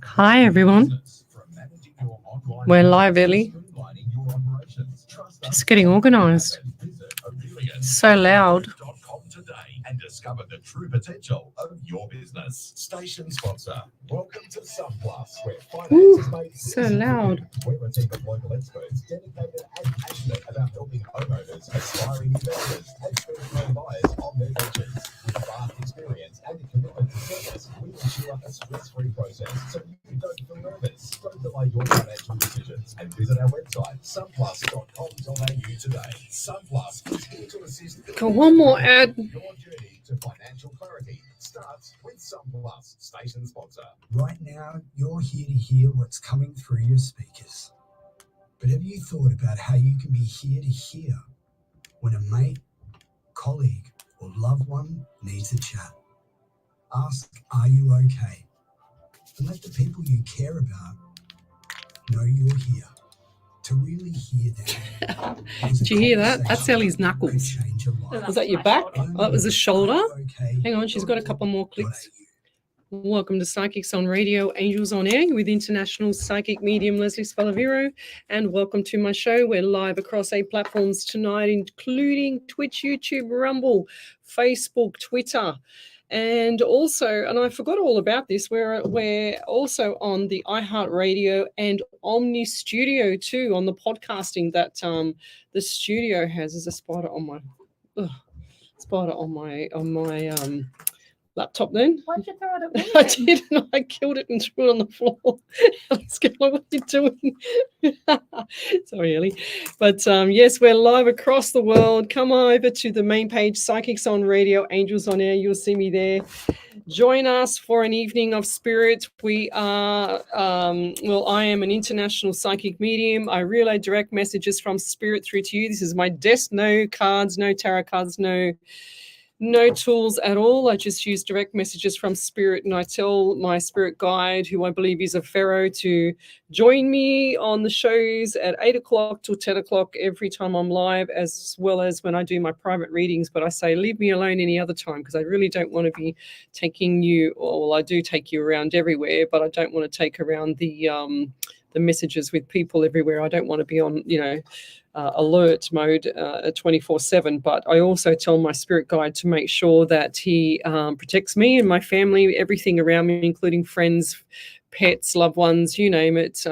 Hi, everyone. We're live, Ellie. Just getting organized. So loud. And discover the true potential of your business. Station sponsor. Welcome to SunPlus, where finance is made so loud. We're a team of local experts dedicated and passionate about helping homeowners, aspiring investors, and first-time buyers on their ventures. With vast experience and a commitment to service, we ensure a stress-free process so you don't feel nervous. Don't delay your financial decisions and visit our website, sunplus.com.au today. SunPlus is here to assist. Got one more ad. Your journey to financial clarity starts with SunPlus, station sponsor. Right now, you're here to hear what's coming through your speakers. But have you thought about how you can be here to hear when a mate, colleague, or loved one needs a chat? Ask, are you okay? And let the people you care about know you're here. To really hear them. Did you hear that? That's Ellie's knuckles. Was that your back? Oh, it was the shoulder. Hang on, she's got a couple more clicks. Welcome to Psychics on Radio, Angels on Air with International Psychic Medium Lesley Spaliviero, and welcome to my show. We're live across 8 platforms tonight, including Twitch, YouTube, Rumble, Facebook, Twitter. And also, and I forgot all about this, we're also on the iHeartRadio and Omni Studio too, on the podcasting that the studio has. There's a spider on my laptop then. Why'd you throw it at me? I didn't. I killed it and threw it on the floor. Let's go. What are you doing? Sorry, Ellie. But yes, we're live across the world. Come over to the main page, Psychics on Radio, Angels on Air. You'll see me there. Join us for an evening of spirit. We are, I am an international psychic medium. I relay direct messages from spirit through to you. This is my desk. No cards, no tarot cards, no tools at all. I just use direct messages from spirit, and I tell my spirit guide, who I believe is a pharaoh, to join me on the shows at 8 o'clock till 10 o'clock every time I'm live, as well as when I do my private readings. But I say leave me alone any other time, because I really don't want to be taking you, well, I do take you around everywhere, but I don't want to take around the messages with people everywhere. I don't want to be on, alert mode 24/7, but I also tell my spirit guide to make sure that he protects me and my family, everything around me, including friends, pets, loved ones, you name it,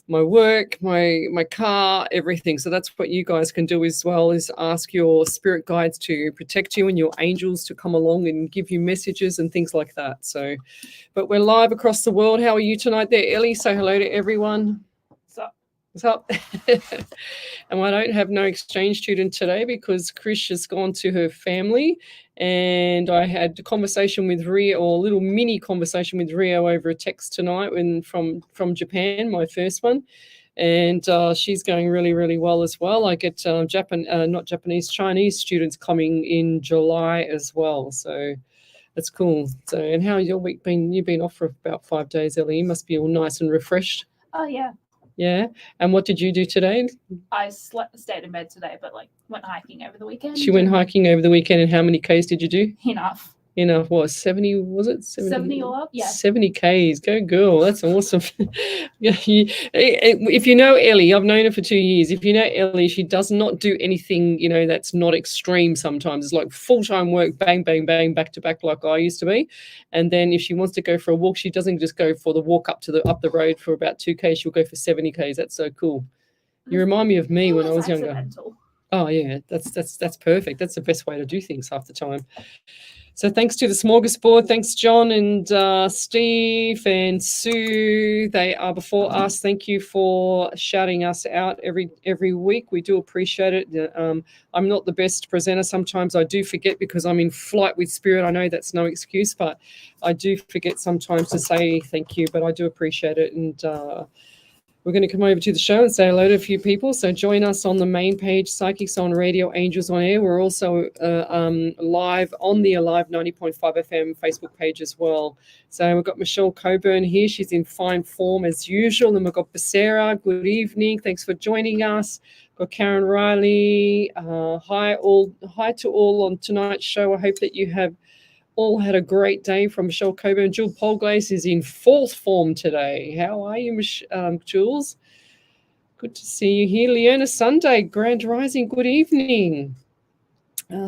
my work, my car, everything. So that's what you guys can do as well, is ask your spirit guides to protect you and your angels to come along and give you messages and things like that. So, but we're live across the world. How are you tonight there, Ellie? Say hello to everyone. What's up? And I don't have no exchange student today because Krish has gone to her family, and I had a conversation with Rio, or a little mini conversation with Rio over a text tonight from Japan, my first one. And she's going really, really well as well. I get Chinese students coming in July as well. So that's cool. So, and how's your week been? You've been off for about 5 days, Ellie. You must be all nice and refreshed. Oh, yeah. Yeah. And what did you do today? I stayed in bed today, but went hiking over the weekend. She went hiking over the weekend, and how many Ks did you do? Enough. What, 70, was it? 70 all up? Yeah. 70 Ks. Go girl. That's awesome. Yeah, if you know Ellie, I've known her for 2 years. If you know Ellie, she does not do anything, that's not extreme sometimes. It's like full-time work, bang, bang, bang, back to back like I used to be. And then if she wants to go for a walk, she doesn't just go for the walk up the road for about 2 Ks. She'll go for 70 Ks. That's so cool. You remind me of me when I was younger. Oh, yeah. That's perfect. That's the best way to do things half the time. So thanks to the smorgasbord. Thanks, John and Steve and Sue. They are before us. Thank you for shouting us out every week. We do appreciate it. I'm not the best presenter. Sometimes I do forget because I'm in flight with spirit. I know that's no excuse, but I do forget sometimes to say thank you, but I do appreciate it. And we're going to come over to the show and say hello to a few people. So join us on the main page, Psychics on Radio, Angels on Air. We're also live on the Alive 90.5 FM Facebook page as well. So we've got Michelle Coburn here. She's in fine form as usual. And we've got Becerra. Good evening. Thanks for joining us. We've got Karen Riley. Hi to all on tonight's show. I hope that you have all had a great day from Michelle Coburn. Jules Polglaze is in fourth form today. How are you, Jules? Good to see you here. Leona Sunday, Grand Rising, good evening.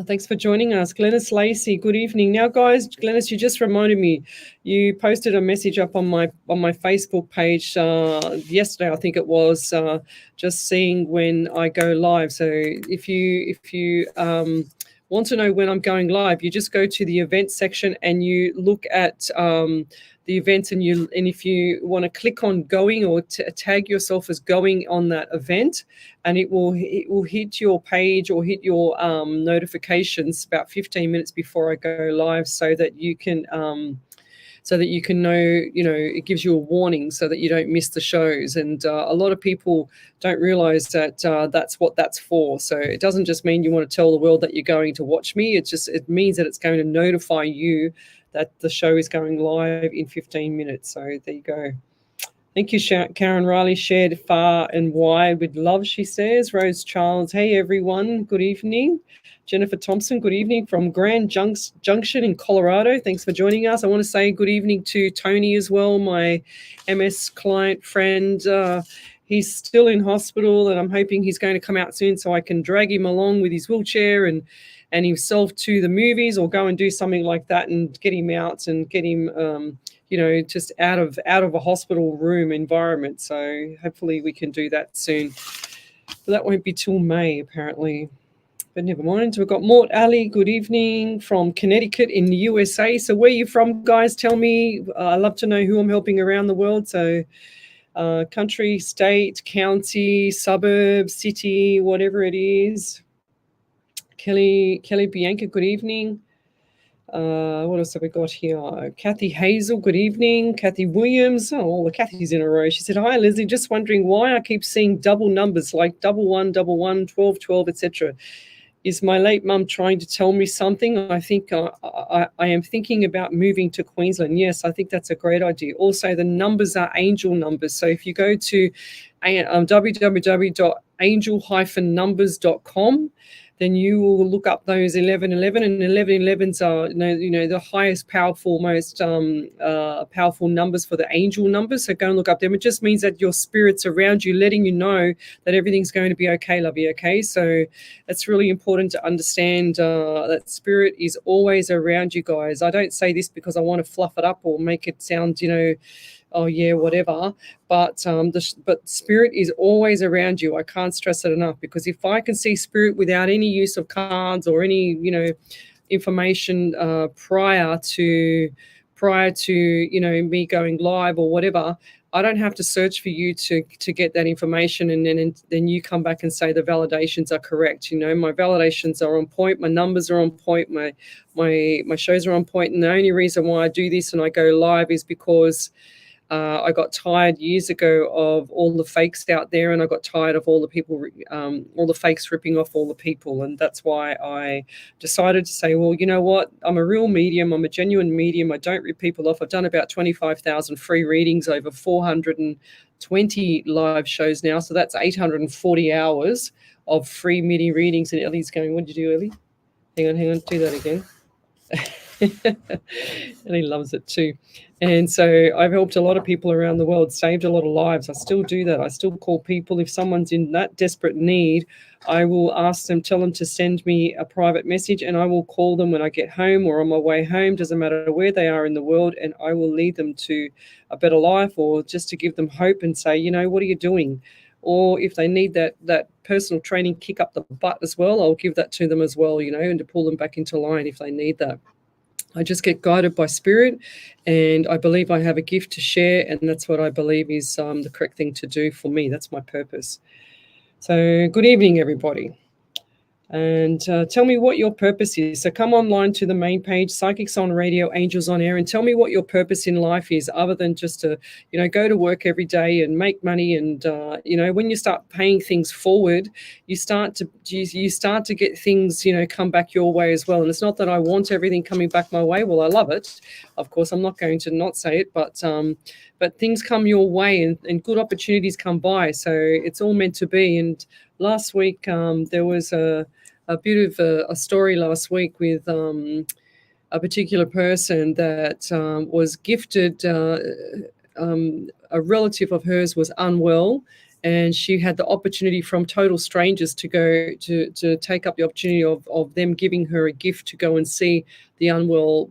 Thanks for joining us. Glennis Lacey, good evening. Now, guys, Glennis, you just reminded me, you posted a message up on my Facebook page yesterday, I think it was, just seeing when I go live. So if you want to know when I'm going live, you just go to the events section and you look at the events, and if you want to click on going or tag yourself as going on that event, and it will hit your page or hit your notifications about 15 minutes before I go live, so that you can know, it gives you a warning so that you don't miss the shows. And a lot of people don't realize that that's what that's for. So it doesn't just mean you want to tell the world that you're going to watch me. It means that it's going to notify you that the show is going live in 15 minutes. So there you go. Thank you, Karen Riley. Shared far and wide with love, she says. Rose Charles, hey, everyone. Good evening. Jennifer Thompson, good evening from Grand Junction in Colorado. Thanks for joining us. I want to say good evening to Tony as well, my MS client friend. He's still in hospital, and I'm hoping he's going to come out soon so I can drag him along with his wheelchair and himself to the movies, or go and do something like that and get him out and get him just out of a hospital room environment. So hopefully we can do that soon. But that won't be till May, apparently. But never mind. We've got Mort Ali, good evening, from Connecticut in the USA. So where are you from, guys? Tell me. I love to know who I'm helping around the world. So country, state, county, suburb, city, whatever it is. Kelly Bianca, good evening. What else have we got here? Kathy Hazel, good evening. Kathy Williams, all the Kathys in a row. She said, hi, Leslie, just wondering why I keep seeing double numbers like 1111, 1212, etc. Is my late mum trying to tell me something? I think I am thinking about moving to Queensland. Yes, I think that's a great idea. Also, the numbers are angel numbers. So if you go to www.angel-numbers.com, then you will look up those 1111, and 1111s are the highest powerful, most powerful numbers for the angel numbers. So go and look up them. It just means that your spirit's around you, letting you know that everything's going to be okay, lovey. Okay, so that's really important to understand, that spirit is always around you, guys. I don't say this because I want to fluff it up or make it sound, oh yeah, whatever. But spirit is always around you. I can't stress it enough, because if I can see spirit without any use of cards or any information prior to me going live or whatever, I don't have to search for you to get that information, and then you come back and say the validations are correct. My validations are on point, my numbers are on point, my shows are on point, and the only reason why I do this and I go live is because I got tired years ago of all the fakes out there, and I got tired of all the people, all the fakes ripping off all the people. And that's why I decided to say, well, you know what? I'm a real medium. I'm a genuine medium. I don't rip people off. I've done about 25,000 free readings, over 420 live shows now. So that's 840 hours of free MIDI readings. And Ellie's going, what did you do, Ellie? Hang on, do that again. And he loves it too. And so I've helped a lot of people around the world, saved a lot of lives. I still do that. I still call people. If someone's in that desperate need, I will ask them, tell them to send me a private message, and I will call them when I get home or on my way home, doesn't matter where they are in the world, and I will lead them to a better life, or just to give them hope and say, what are you doing? Or if they need that personal training kick up the butt as well, I'll give that to them as well, and to pull them back into line if they need that. I just get guided by spirit, and I believe I have a gift to share, and that's what I believe is the correct thing to do for me. That's my purpose. So good evening, everybody. And tell me what your purpose is. So come online to the main page, Psychics on Radio, Angels on Air, and tell me what your purpose in life is, other than just to, go to work every day and make money. And, when you start paying things forward, you start to get things, come back your way as well. And it's not that I want everything coming back my way. Well, I love it. Of course, I'm not going to not say it, but things come your way, and good opportunities come by. So it's all meant to be. And last week, there was a bit of a story last week with a a particular person that was gifted. A relative of hers was unwell, and she had the opportunity from total strangers to go to take up the opportunity of them giving her a gift to go and see the unwell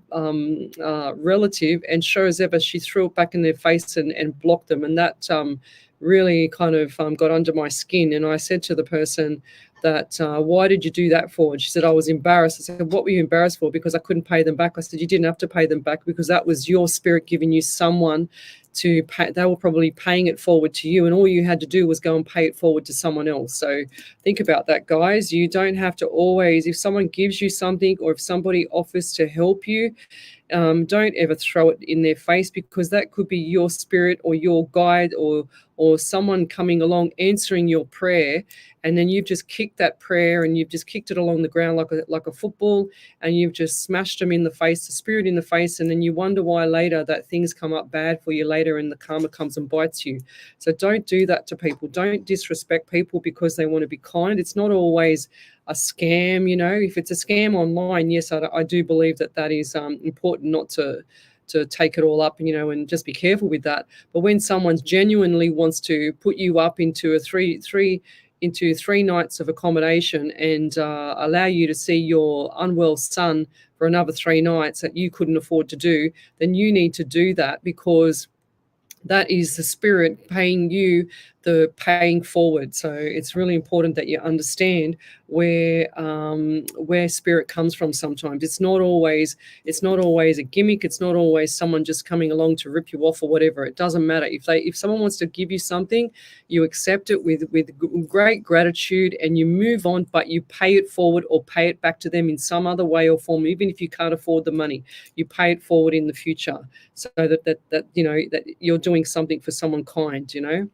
relative. And sure as ever, she threw it back in their face and blocked them. And that really kind of got under my skin. And I said to the person that, why did you do that for? And she said, I was embarrassed. I said, what were you embarrassed for? Because I couldn't pay them back. I said, you didn't have to pay them back, because that was your spirit giving you someone to pay. They were probably paying it forward to you, and all you had to do was go and pay it forward to someone else. So think about that, guys. You don't have to always, if someone gives you something or if somebody offers to help you, don't ever throw it in their face, because that could be your spirit or your guide or someone coming along answering your prayer, and then you've just kicked that prayer and you've just kicked it along the ground like a football, and you've just smashed them in the face, the spirit in the face, and then you wonder why later that things come up bad for you later and the karma comes and bites you. So don't do that to people. Don't disrespect people because they want to be kind. It's not always a scam, you know. If it's a scam online, yes, I do believe that is important not to take it all up, you know, and just be careful with that. But when someone genuinely wants to put you up into three nights of accommodation and allow you to see your unwell son for another 3 nights that you couldn't afford to do, then you need to do that, because that is the spirit paying you the paying forward. So it's really important that you understand where spirit comes from. Sometimes it's not always a gimmick. It's not always someone just coming along to rip you off or whatever. It doesn't matter. If someone wants to give you something, you accept it with great gratitude and you move on, but you pay it forward or pay it back to them in some other way or form. Even if you can't afford the money, you pay it forward in the future, so that you know that you're doing something for someone kind, you know.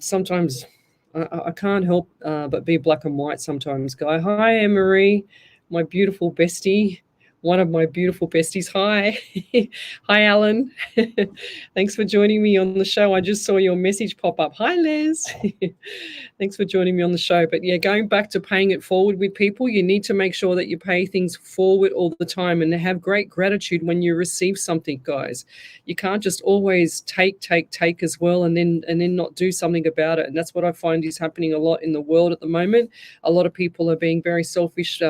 Sometimes I can't help but be black and white sometimes, Guy. Hi, Anne-Marie, my beautiful bestie, one of my beautiful besties. Hi. Hi, Alan. Thanks for joining me on the show. I just saw your message pop up. Hi, Les. Thanks for joining me on the show. But yeah, going back to paying it forward with people, you need to make sure that you pay things forward all the time and have great gratitude when you receive something, guys. You can't just always take as well and then not do something about it. And that's what I find is happening a lot in the world at the moment. A lot of people are being very selfish,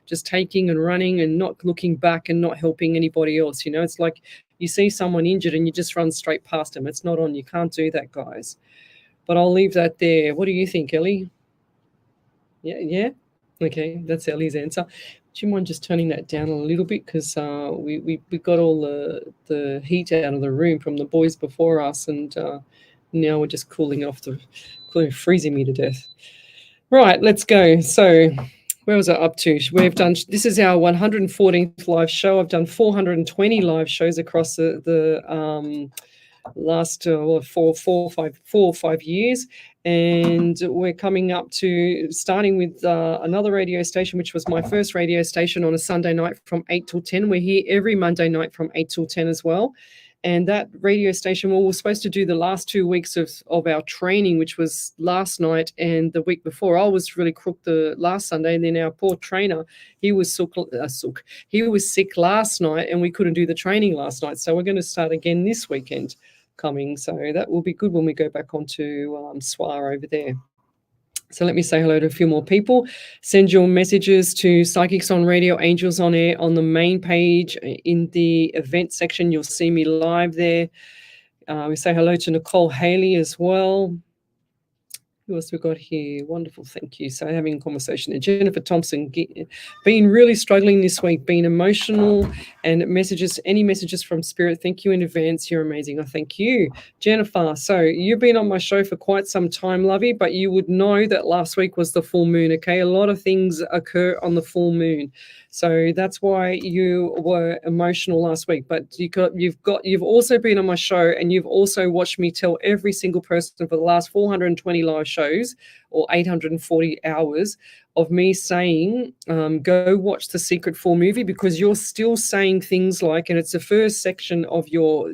just taking and running and not looking back and not helping anybody else. You know, it's like you see someone injured and you just run straight past them. It's not on. You can't do that, guys. But I'll leave that there. What do you think, Ellie? Yeah? Okay, that's Ellie's answer. Do you mind just turning that down a little bit? Because we got all the heat out of the room from the boys before us, and now we're just freezing me to death. Right, let's go. So where was I up to? We've done, this is our 114th live show. I've done 420 live shows across the last 4 or 5 years, and we're coming up to starting with another radio station, which was my first radio station on a Sunday night from 8 till 10. We're here every Monday night from 8 till 10 as well. And that radio station, well, we're supposed to do the last 2 weeks of our training, which was last night and the week before. I was really crook the last Sunday, and then our poor trainer, he was sick last night, and we couldn't do the training last night. So we're going to start again this weekend coming. So that will be good when we go back onto SWAR over there. So let me say hello to a few more people. Send your messages to Psychics on Radio, Angels on Air on the main page. In the event section, you'll see me live there. We say hello to Nicole Haley as well. Who else we got here? Wonderful, thank you. So having a conversation there. Jennifer Thompson, been really struggling this week, being emotional, and any messages from Spirit. Thank you in advance. You're amazing. I thank you, Jennifer. So you've been on my show for quite some time, Lovey, but you would know that last week was the full moon. Okay, a lot of things occur on the full moon. So that's why you were emotional last week. But you've also been on my show, and you've also watched me tell every single person for the last 420 live shows or 840 hours of me saying, go watch the Secret 4 movie, because you're still saying things like, and it's the first section of your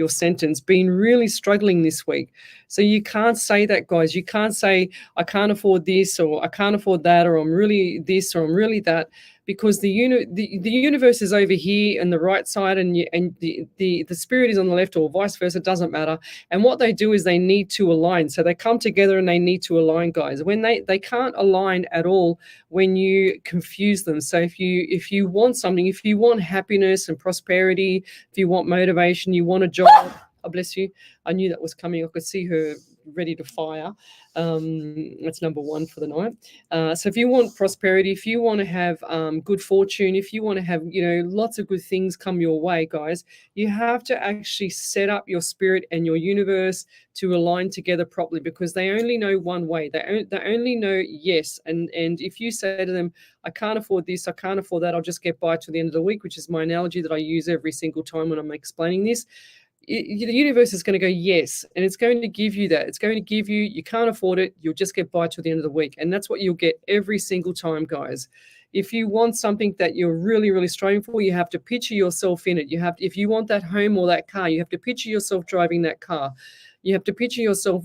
sentence, been really struggling this week. So you can't say that, guys. You can't say, I can't afford this, or I can't afford that, or I'm really this, or I'm really that, because the universe is over here and the right side, and the spirit is on the left, or vice versa. It doesn't matter. And what they do is they need to align. So they come together and they need to align, guys. When they can't align at all when you confuse them. So if you want something, if you want happiness and prosperity, if you want motivation, you want a job. Oh, bless you. I knew that was coming. I could see her ready to fire. That's number one for the night. So if you want prosperity, if you want to have good fortune, if you want to have, lots of good things come your way, guys, you have to actually set up your spirit and your universe to align together properly, because they only know one way. They only know yes. And if you say to them, I can't afford this, I can't afford that, I'll just get by to the end of the week, which is my analogy that I use every single time when I'm explaining this, the universe is going to go yes, and it's going to give you that. It's going to give you, you can't afford it, you'll just get by till the end of the week. And that's what you'll get every single time, guys. If you want something that you're really, really striving for, you have to picture yourself in it. If you want that home or that car, you have to picture yourself driving that car. You have to picture yourself,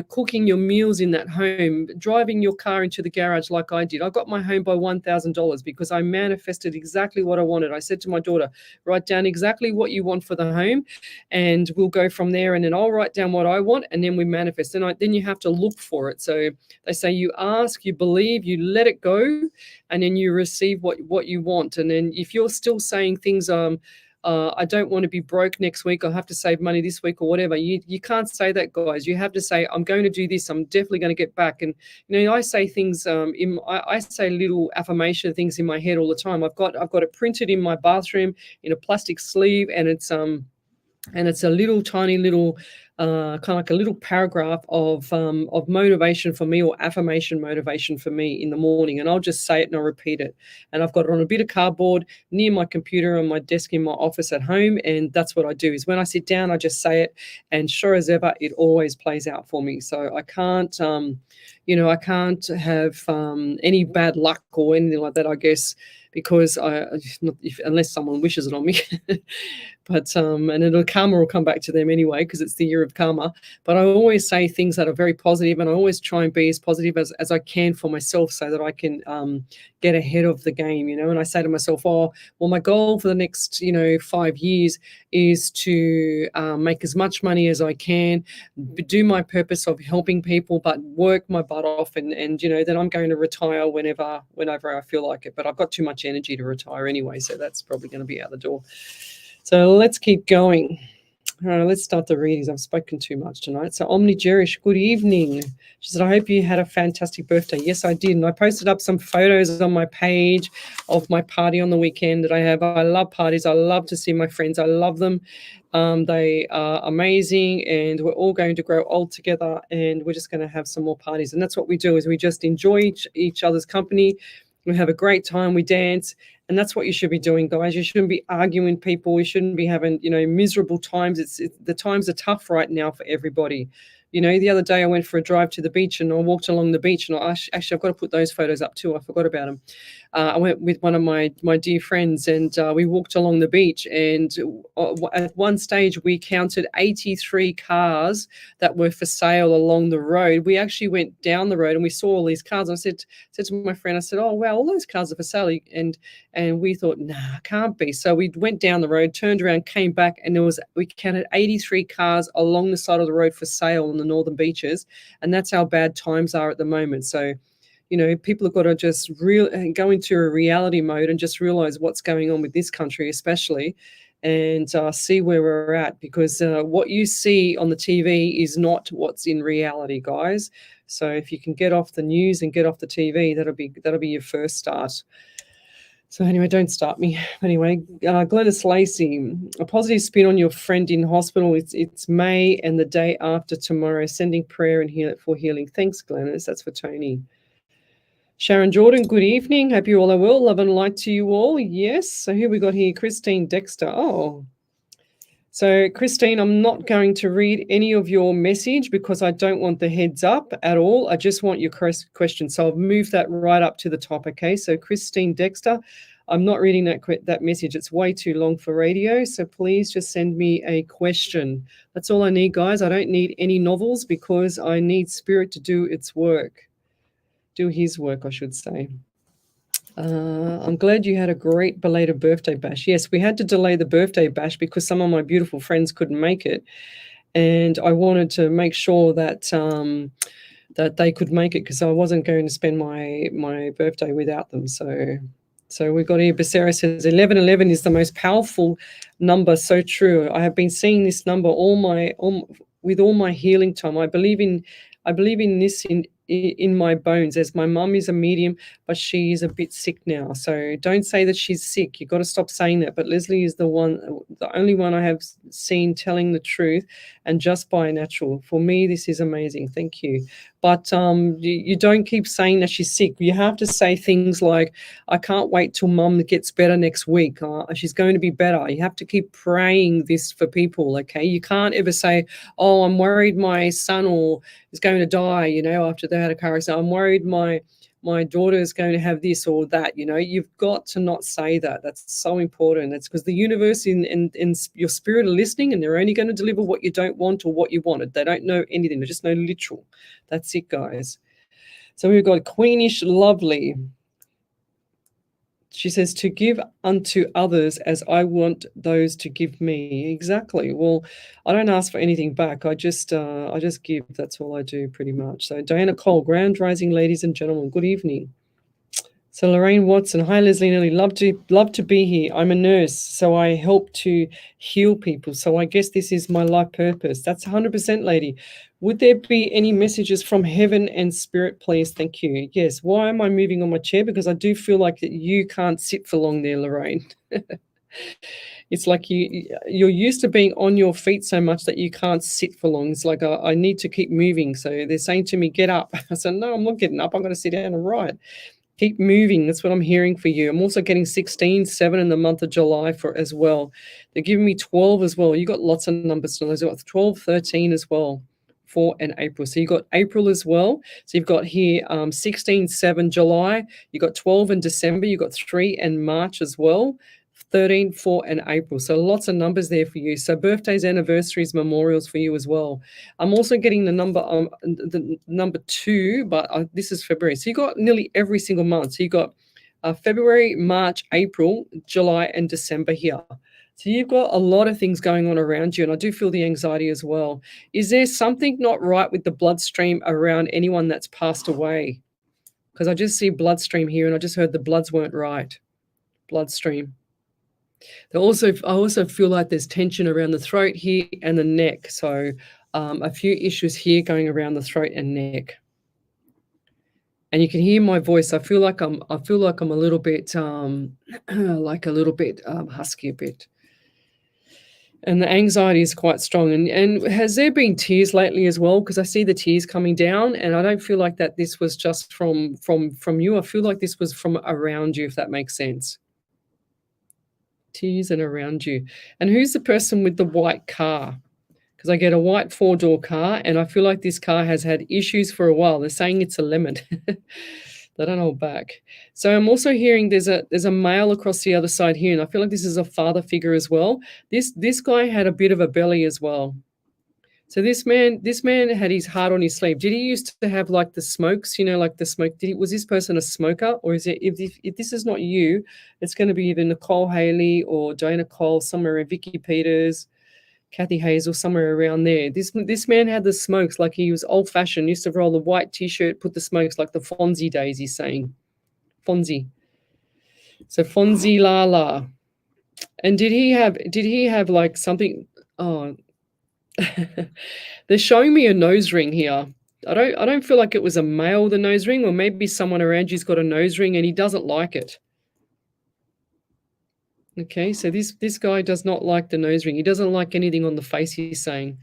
cooking your meals in that home, driving your car into the garage like I did. I got my home by $1,000 because I manifested exactly what I wanted. I said to my daughter, write down exactly what you want for the home, and we'll go from there. And then I'll write down what I want, and then we manifest. And then you have to look for it. So they say you ask, you believe, you let it go, and then you receive what you want. And then if you're still saying things, I don't want to be broke next week, I'll have to save money this week or whatever. You can't say that, guys. You have to say, I'm going to do this, I'm definitely going to get back. And I say things, I say little affirmation things in my head all the time. I've got it printed in my bathroom in a plastic sleeve, and it's a little tiny little kind of like a little paragraph of motivation for me, or affirmation motivation for me in the morning. And I'll just say it and I'll repeat it. And I've got it on a bit of cardboard near my computer on my desk in my office at home. And that's what I do, is when I sit down, I just say it. And sure as ever, it always plays out for me. So I can't, I can't have any bad luck or anything like that, I guess, because unless someone wishes it on me. But and karma will come back to them anyway, because it's the year of karma. But I always say things that are very positive, and I always try and be as positive as I can for myself, so that I can get ahead of the game, And I say to myself, my goal for the next 5 years is to make as much money as I can, do my purpose of helping people, but work my butt off, and then I'm going to retire whenever I feel like it. But I've got too much energy to retire anyway, so that's probably going to be out the door. So let's keep going. All right, let's start the readings. I've spoken too much tonight. So Omni Jerish, good evening. She said, I hope you had a fantastic birthday. Yes, I did. And I posted up some photos on my page of my party on the weekend that I have. I love parties. I love to see my friends. I love them. They are amazing, and we're all going to grow old together, and we're just going to have some more parties. And that's what we do, is we just enjoy each other's company. We have a great time. We dance. And that's what you should be doing, guys. You shouldn't be arguing people. You shouldn't be having, miserable times. The times are tough right now for everybody. The other day I went for a drive to the beach, and I walked along the beach, and I've got to put those photos up too. I forgot about them. I went with one of my dear friends, and we walked along the beach, and at one stage we counted 83 cars that were for sale along the road. We actually went down the road and we saw all these cars. I said to my friend, I said, oh, wow, all those cars are for sale. And we thought, nah, can't be. So we went down the road, turned around, came back, and we counted 83 cars along the side of the road for sale on the northern beaches. And that's how bad times are at the moment. So, people have got to just go into a reality mode and just realize what's going on with this country, especially, and see where we're at, because what you see on the TV is not what's in reality, guys. So if you can get off the news and get off the TV, that'll be your first start. So anyway, don't start me. Anyway, Glennis Lacey, a positive spin on your friend in hospital. It's May and the day after tomorrow. Sending prayer and for healing. Thanks, Glennis. That's for Tony. Sharon Jordan, good evening. Hope you all are well. Love and light to you all. Yes. So who we got here? Christine Dexter. Oh, So, Christine, I'm not going to read any of your message because I don't want the heads up at all. I just want your question. So I'll move that right up to the top, okay? So, Christine Dexter, I'm not reading that message. It's way too long for radio. So please just send me a question. That's all I need, guys. I don't need any novels because I need Spirit to do its work. Do his work, I should say. I'm glad you had a great belated birthday bash. Yes, we had to delay the birthday bash because some of my beautiful friends couldn't make it, and I wanted to make sure that that they could make it because I wasn't going to spend my birthday without them. So we got here. Becerra says 1111 is the most powerful number. So true. I have been seeing this number with all my healing time. I believe in this in my bones, as my mum is a medium, but she is a bit sick now. So don't say that she's sick. You've got to stop saying that. But Lesley is the only one I have seen telling the truth, and just by natural. For me, this is amazing. Thank you. But you don't keep saying that she's sick. You have to say things like, I can't wait till mum gets better next week. She's going to be better. You have to keep praying this for people, okay? You can't ever say, oh, I'm worried my son is going to die, after they had a car accident. I'm worried my daughter is going to have this or that. You've got to not say that. That's so important. That's because the universe and your spirit are listening, and they're only going to deliver what you don't want or what you wanted. They don't know anything. They just know literal. That's it, guys. So we've got Queenish Lovely. She says, to give unto others as I want those to give me. Exactly. Well, I don't ask for anything back. I just give. That's all I do pretty much. So Diana Cole, Grand Rising, ladies and gentlemen, good evening. So Lorraine Watson, hi Lesley Nelly, love to be here. I'm a nurse, so I help to heal people. So I guess this is my life purpose. That's 100%, lady. Would there be any messages from heaven and spirit, please? Thank you. Yes. Why am I moving on my chair? Because I do feel like that you can't sit for long there, Lorraine. It's like you're used to being on your feet so much that you can't sit for long. It's like I need to keep moving. So they're saying to me, get up. I said, no, I'm not getting up. I'm going to sit down and write. Keep moving. That's what I'm hearing for you. I'm also getting 16, 7 in the month of July as well. They're giving me 12 as well. You got lots of numbers. So there's got 12, 13 as well, 4 and April. So you got April as well. So you've got here 16, 7 July. You got 12 in December. You got 3 and March as well. 13, 4 and April. So lots of numbers there for you. So birthdays, anniversaries, memorials for you as well. I'm also getting the number 2, but this is February. So you got nearly every single month. So you got February, March, April, July, and December here. So you've got a lot of things going on around you, and I do feel the anxiety as well. Is there something not right with the bloodstream around anyone that's passed away? Because I just see bloodstream here, and I just heard the bloods weren't right. Bloodstream. I also feel like there's tension around the throat here and the neck. So a few issues here going around the throat and neck. And you can hear my voice. I feel like I'm a little bit husky a bit. And the anxiety is quite strong. And has there been tears lately as well? Because I see the tears coming down, and I don't feel like that this was just from you. I feel like this was from around you, if that makes sense. Tears and around you. And who's the person with the white car? Because I get a white 4-door car, and I feel like this car has had issues for a while. They're saying it's a lemon. They don't hold back. So I'm also hearing there's a male across the other side here, and I feel like this is a father figure as well. This guy had a bit of a belly as well. So this man had his heart on his sleeve. Did he used to have like the smokes, like the smoke? Was this person a smoker? Or is it, if this is not you, it's going to be either Nicole Haley or Diana Cole, somewhere in Vicky Peters, Kathy Hazel, somewhere around there. This man had the smokes, like he was old fashioned, used to roll the white t-shirt, put the smokes like the Fonzie days, he's saying. Fonzie. So Fonzie Lala. And did he have like something? Oh, they're showing me a nose ring here. I don't feel like it was a male, the nose ring, or maybe someone around you's got a nose ring and he doesn't like it. Okay, so this guy does not like the nose ring. He doesn't like anything on the face, he's saying.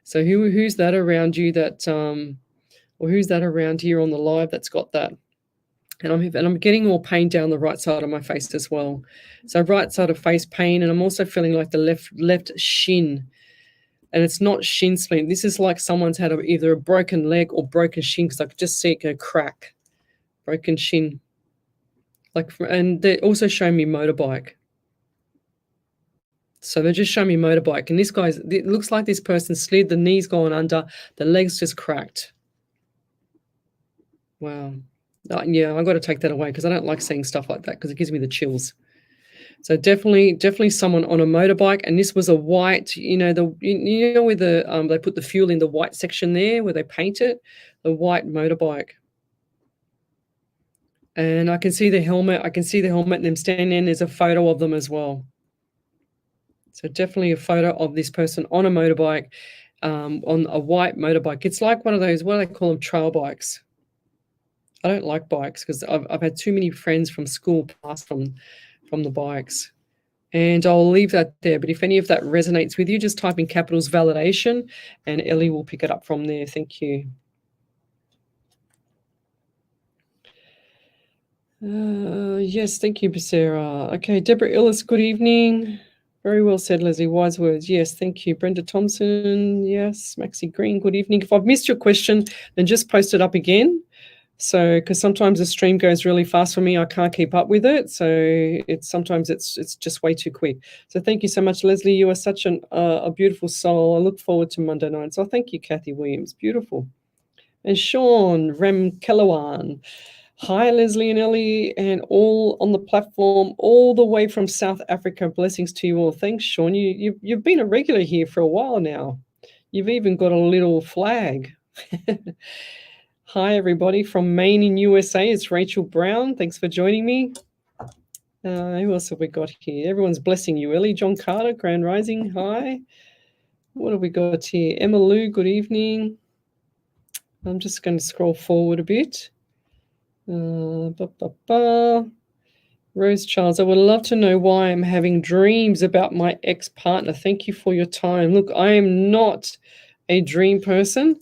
So who's that around you that or who's that around here on the live that's got that? And I'm getting more pain down the right side of my face as well. So right side of face pain, and I'm also feeling like the left shin. And it's not shin splint. This is like someone's had either a broken leg or broken shin, because I could just see it go crack. Broken shin. And they're also showing me motorbike. So they're just showing me motorbike. And it looks like this person slid, the knee's gone under, the leg's just cracked. Wow. Yeah, I've got to take that away, because I don't like seeing stuff like that, because it gives me the chills. So definitely someone on a motorbike, and this was a white, where they put the fuel in the white section there where they paint it, the white motorbike. And I can see the helmet. And them standing there. There's a photo of them as well. So definitely a photo of this person on a motorbike, on a white motorbike. It's like one of those, what do they call them, trail bikes. I don't like bikes, because I've had too many friends from school pass from the bikes. And I'll leave that there. But if any of that resonates with you, just type in capitals validation, and Ellie will pick it up from there. Thank you. Yes, thank you, Sarah. Okay, Deborah Illis, good evening. Very well said, Leslie. Wise words. Yes, thank you. Brenda Thompson. Yes. Maxie Green, good evening. If I've missed your question, then just post it up again. So, because sometimes the stream goes really fast for me, I can't keep up with it. So sometimes it's just way too quick. So thank you so much, Leslie. You are such a beautiful soul. I look forward to Monday night. So thank you, Kathy Williams. Beautiful. And Sean Remkellawan. Hi, Leslie and Ellie, and all on the platform, all the way from South Africa. Blessings to you all. Thanks, Sean. You've been a regular here for a while now. You've even got a little flag. Hi, everybody from Maine in USA. It's Rachel Brown. Thanks for joining me. Who else have we got here? Everyone's blessing you, Ellie. John Carter, Grand Rising. Hi. What have we got here? Emma Lou, good evening. I'm just going to scroll forward a bit. Rose Charles, I would love to know why I'm having dreams about my ex-partner. Thank you for your time. Look, I am not a dream person,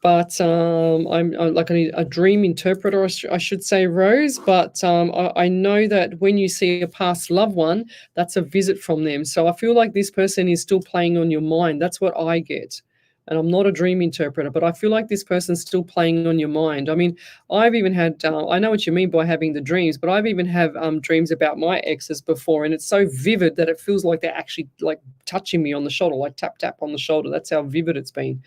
but I'm like a dream interpreter, I should say, Rose. But I know that when you see a past loved one, that's a visit from them. So I feel like this person is still playing on your mind. That's what I get. And I'm not a dream interpreter, but I feel like this person's still playing on your mind. I mean, I've even had, I know what you mean by having the dreams, but I've even have dreams about my exes before, and it's so vivid that it feels like they're actually like touching me on the shoulder, like tap, tap on the shoulder. That's how vivid it's been.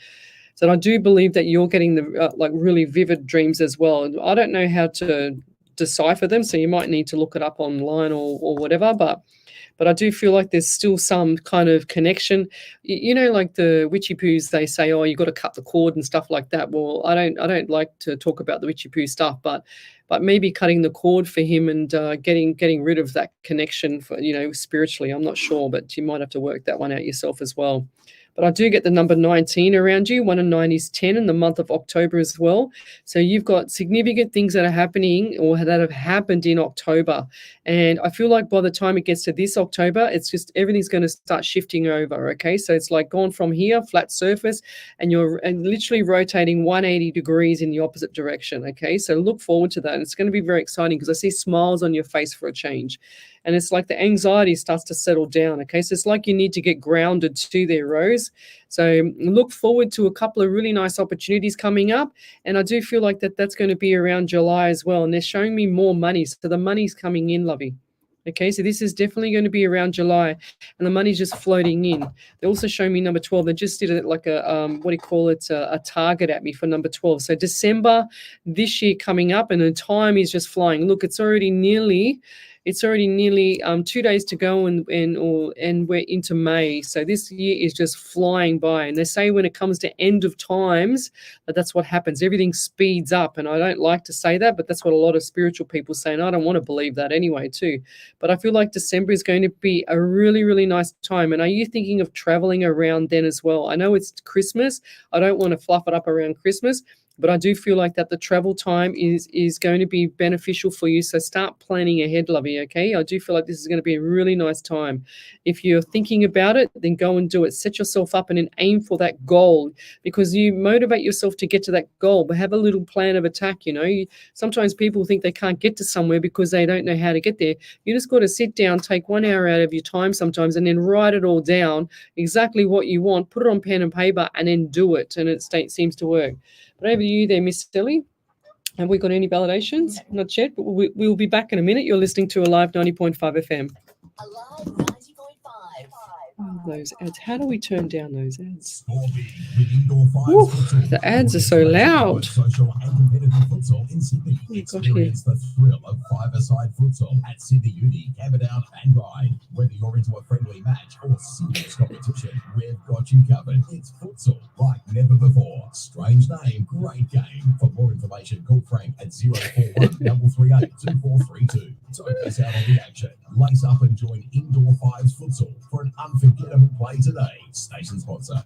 So I do believe that you're getting the like really vivid dreams as well. I don't know how to decipher them, so you might need to look it up online or whatever, but I do feel like there's still some kind of connection. Like the witchy poos, they say, oh, you got to cut the cord and stuff like that. Well, I don't like to talk about the witchy poo stuff, but maybe cutting the cord for him and getting rid of that connection for, spiritually. I'm not sure, but you might have to work that one out yourself as well. But I do get the number 19 around you. 1 and 9 is 10 in the month of October as well. So you've got significant things that are happening or that have happened in October. And I feel like by the time it gets to this October, it's just everything's going to start shifting over, okay? So it's like gone from here, flat surface, and you're literally rotating 180 degrees in the opposite direction, okay? So look forward to that. And it's going to be very exciting because I see smiles on your face for a change. And it's like the anxiety starts to settle down, okay? So it's like you need to get grounded to there, Rose. So look forward to a couple of really nice opportunities coming up. And I do feel like that's going to be around July as well. And they're showing me more money. So the money's coming in, lovey. Okay, so this is definitely going to be around July, and the money's just floating in. They also show me number 12. They just did it like a, a target at me for number 12. So December this year coming up, and the time is just flying. Look, it's already nearly 2 days to go, and we're into May. So this year is just flying by. And they say when it comes to end of times, that's what happens. Everything speeds up. And I don't like to say that, but that's what a lot of spiritual people say. And I don't want to believe that anyway, too. But I feel like December is going to be a really, really nice time. And are you thinking of traveling around then as well? I know it's Christmas. I don't want to fluff it up around Christmas. But I do feel like that the travel time is going to be beneficial for you. So start planning ahead, lovey, okay? I do feel like this is going to be a really nice time. If you're thinking about it, then go and do it. Set yourself up and then aim for that goal, because you motivate yourself to get to that goal, but have a little plan of attack, you know. Sometimes people think they can't get to somewhere because they don't know how to get there. You just got to sit down, take 1 hour out of your time sometimes, and then write it all down, exactly what you want, put it on pen and paper, and then do it. And it seems to work. But over to you there, Miss Sally. Have we got any validations? No. Not yet, but we'll be back in a minute. You're listening to Alive 90.5 FM. Alive 90.5. Oh, those ads. How do we turn down those ads? Sport Big with Indoor Fives Woo, Futsal. the ads are so loud. Social and competitive futsal in Sydney. Oh, got here. Experience the thrill of five-a-side futsal at Sydney Uni, Camperdown and Ryde. Whether you're into a friendly match or serious competition, we've got you covered. It's futsal like never before. Strange name, great game. For more information, call Frank at 041 338 2432. Don't miss out on the action. Lace up and join Indoor Fives Futsal for an unforgettable play today. Station sponsor.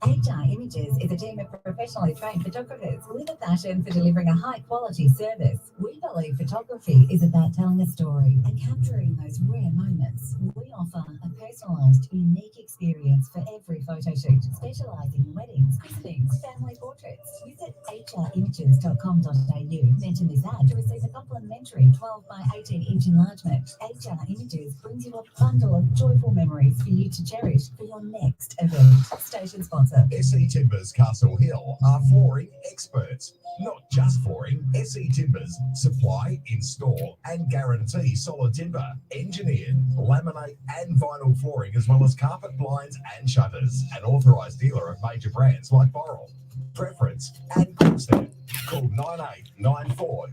HR Images is a team of professionally trained photographers with a passion for delivering a high-quality service. We believe photography is about telling a story and capturing those rare moments. We offer a personalised, unique experience for every photo shoot, specialising in weddings, christenings, family portraits. Visit hrimages.com.au. Mention this ad to receive a complimentary 12 by 18-inch enlargement. HR Images brings you a bundle of joyful memories for you to cherish for your next event. Station sponsor. SE Timbers Castle Hill are flooring experts. Not just flooring, SE Timbers supply, install and guarantee solid timber, engineered, laminate and vinyl flooring, as well as carpet, blinds and shutters. An authorised dealer of major brands like Boral, Preference and Quickstep. Call 9894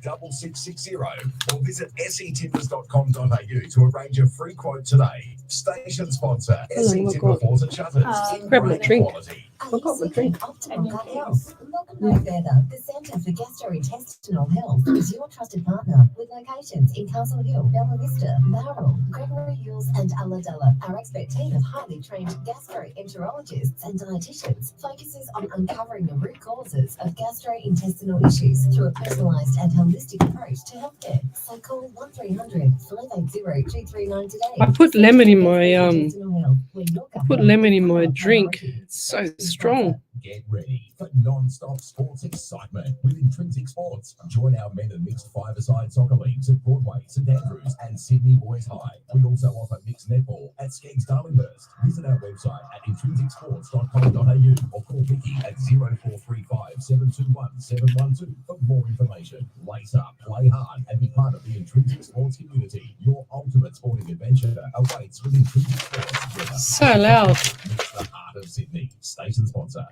or visit setimbers.com.au to arrange a free quote today. Station sponsor, SE my Timber God. Floors and Shutters. in Grab my great drink. quality. Are I've you got my seeking drink. optimal gut health? Look no further. The Centre for Gastrointestinal Health is your trusted partner with locations in Castle Hill, Bella Vista, Bowral, Gregory Hills and Ulladulla. Our expert team of highly trained gastroenterologists and dietitians focuses on uncovering the root causes of gastrointestinal issues through a personalised and holistic approach to healthcare. So call 1300 580 239 today. I put lemon in my Gastrointestinal health, where your gut put health lemon in is my our drink. priority. It's so strong. Get ready for non-stop sports excitement with Intrinsic Sports. Join our men and mixed five-a-side soccer leagues at Broadway, St Andrews and Sydney Boys High. We also offer mixed netball at Skeggs Darlinghurst. Visit our website at intrinsicsports.com.au or call Vicky at 0435 721 712 for more information. Lace up, play hard and be part of the Intrinsic Sports community. Your ultimate sporting adventure awaits with Intrinsic Sports. So loud. It's the heart of Sydney. Station sponsor.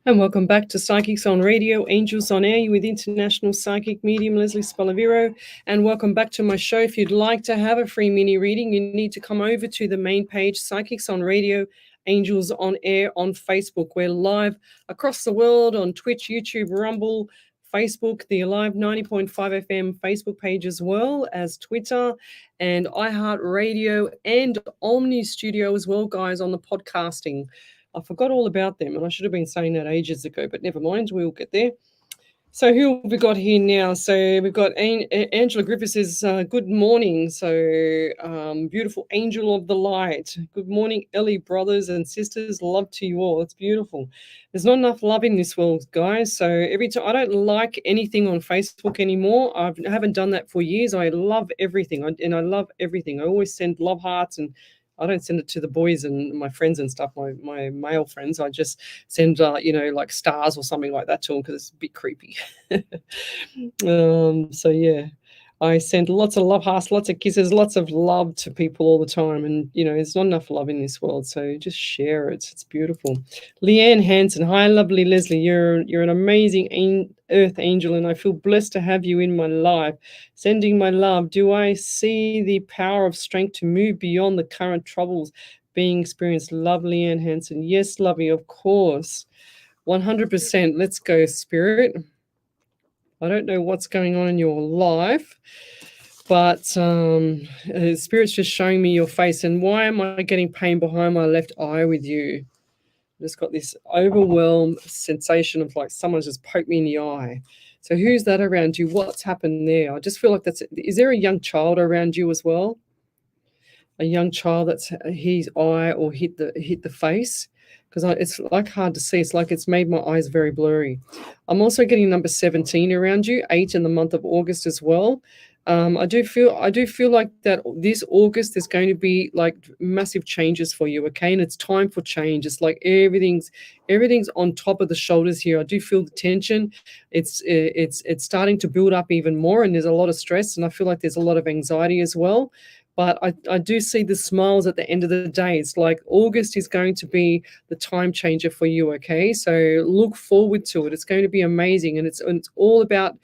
And welcome back to Psychics on Radio, Angels on Air, with international psychic medium Lesley Spaliviero. And welcome back to my show. If you'd like to have a free mini reading, you need to come over to the main page, Psychics on Radio, Angels on Air on Facebook. We're live across the world on Twitch, YouTube, Rumble, Facebook, the Alive 90.5 FM Facebook page, as well as Twitter and iHeartRadio and Omni Studio as well, guys, on the podcasting. I forgot all about them, and I should have been saying that ages ago, but never mind, we'll get there. So who have we got here now? So we've got Angela Griffiths says, good morning. So beautiful angel of the light. Good morning, Ellie, brothers and sisters. Love to you all. It's beautiful. There's not enough love in this world, guys. So every time, I don't like anything on Facebook anymore. I haven't done that for years. I love everything, and I love everything. I always send love hearts, and I don't send it to the boys and my friends and stuff, my male friends. I just send, like stars or something like that to them because it's a bit creepy. So, yeah, I send lots of love hearts, lots of kisses, lots of love to people all the time. And, there's not enough love in this world. So just share it. It's beautiful. Leanne Hansen. Hi, lovely Lesley. You're an amazing earth angel, and I feel blessed to have you in my life. Sending my love. Do I see the power of strength to move beyond the current troubles being experienced? Love, Leanne Hansen. Yes, lovey, of course. 100%. Let's go, Spirit. I don't know what's going on in your life, but Spirit's just showing me your face. And why am I getting pain behind my left eye with you? just got this overwhelmed sensation of like someone's just poked me in the eye. So who's that around you? What's happened there? I just feel like is there a young child around you as well? A young child that's his eye or hit the face? Because it's like hard to see. It's like it's made my eyes very blurry. I'm also getting number 17 around you, 8 in the month of August as well. I do feel like that this August there's going to be like massive changes for you, okay? And it's time for change. It's like everything's on top of the shoulders here. I do feel the tension. It's starting to build up even more, and there's a lot of stress, and I feel like there's a lot of anxiety as well. But I do see the smiles at the end of the day. It's like August is going to be the time changer for you, okay? So look forward to it. It's going to be amazing, and it's all about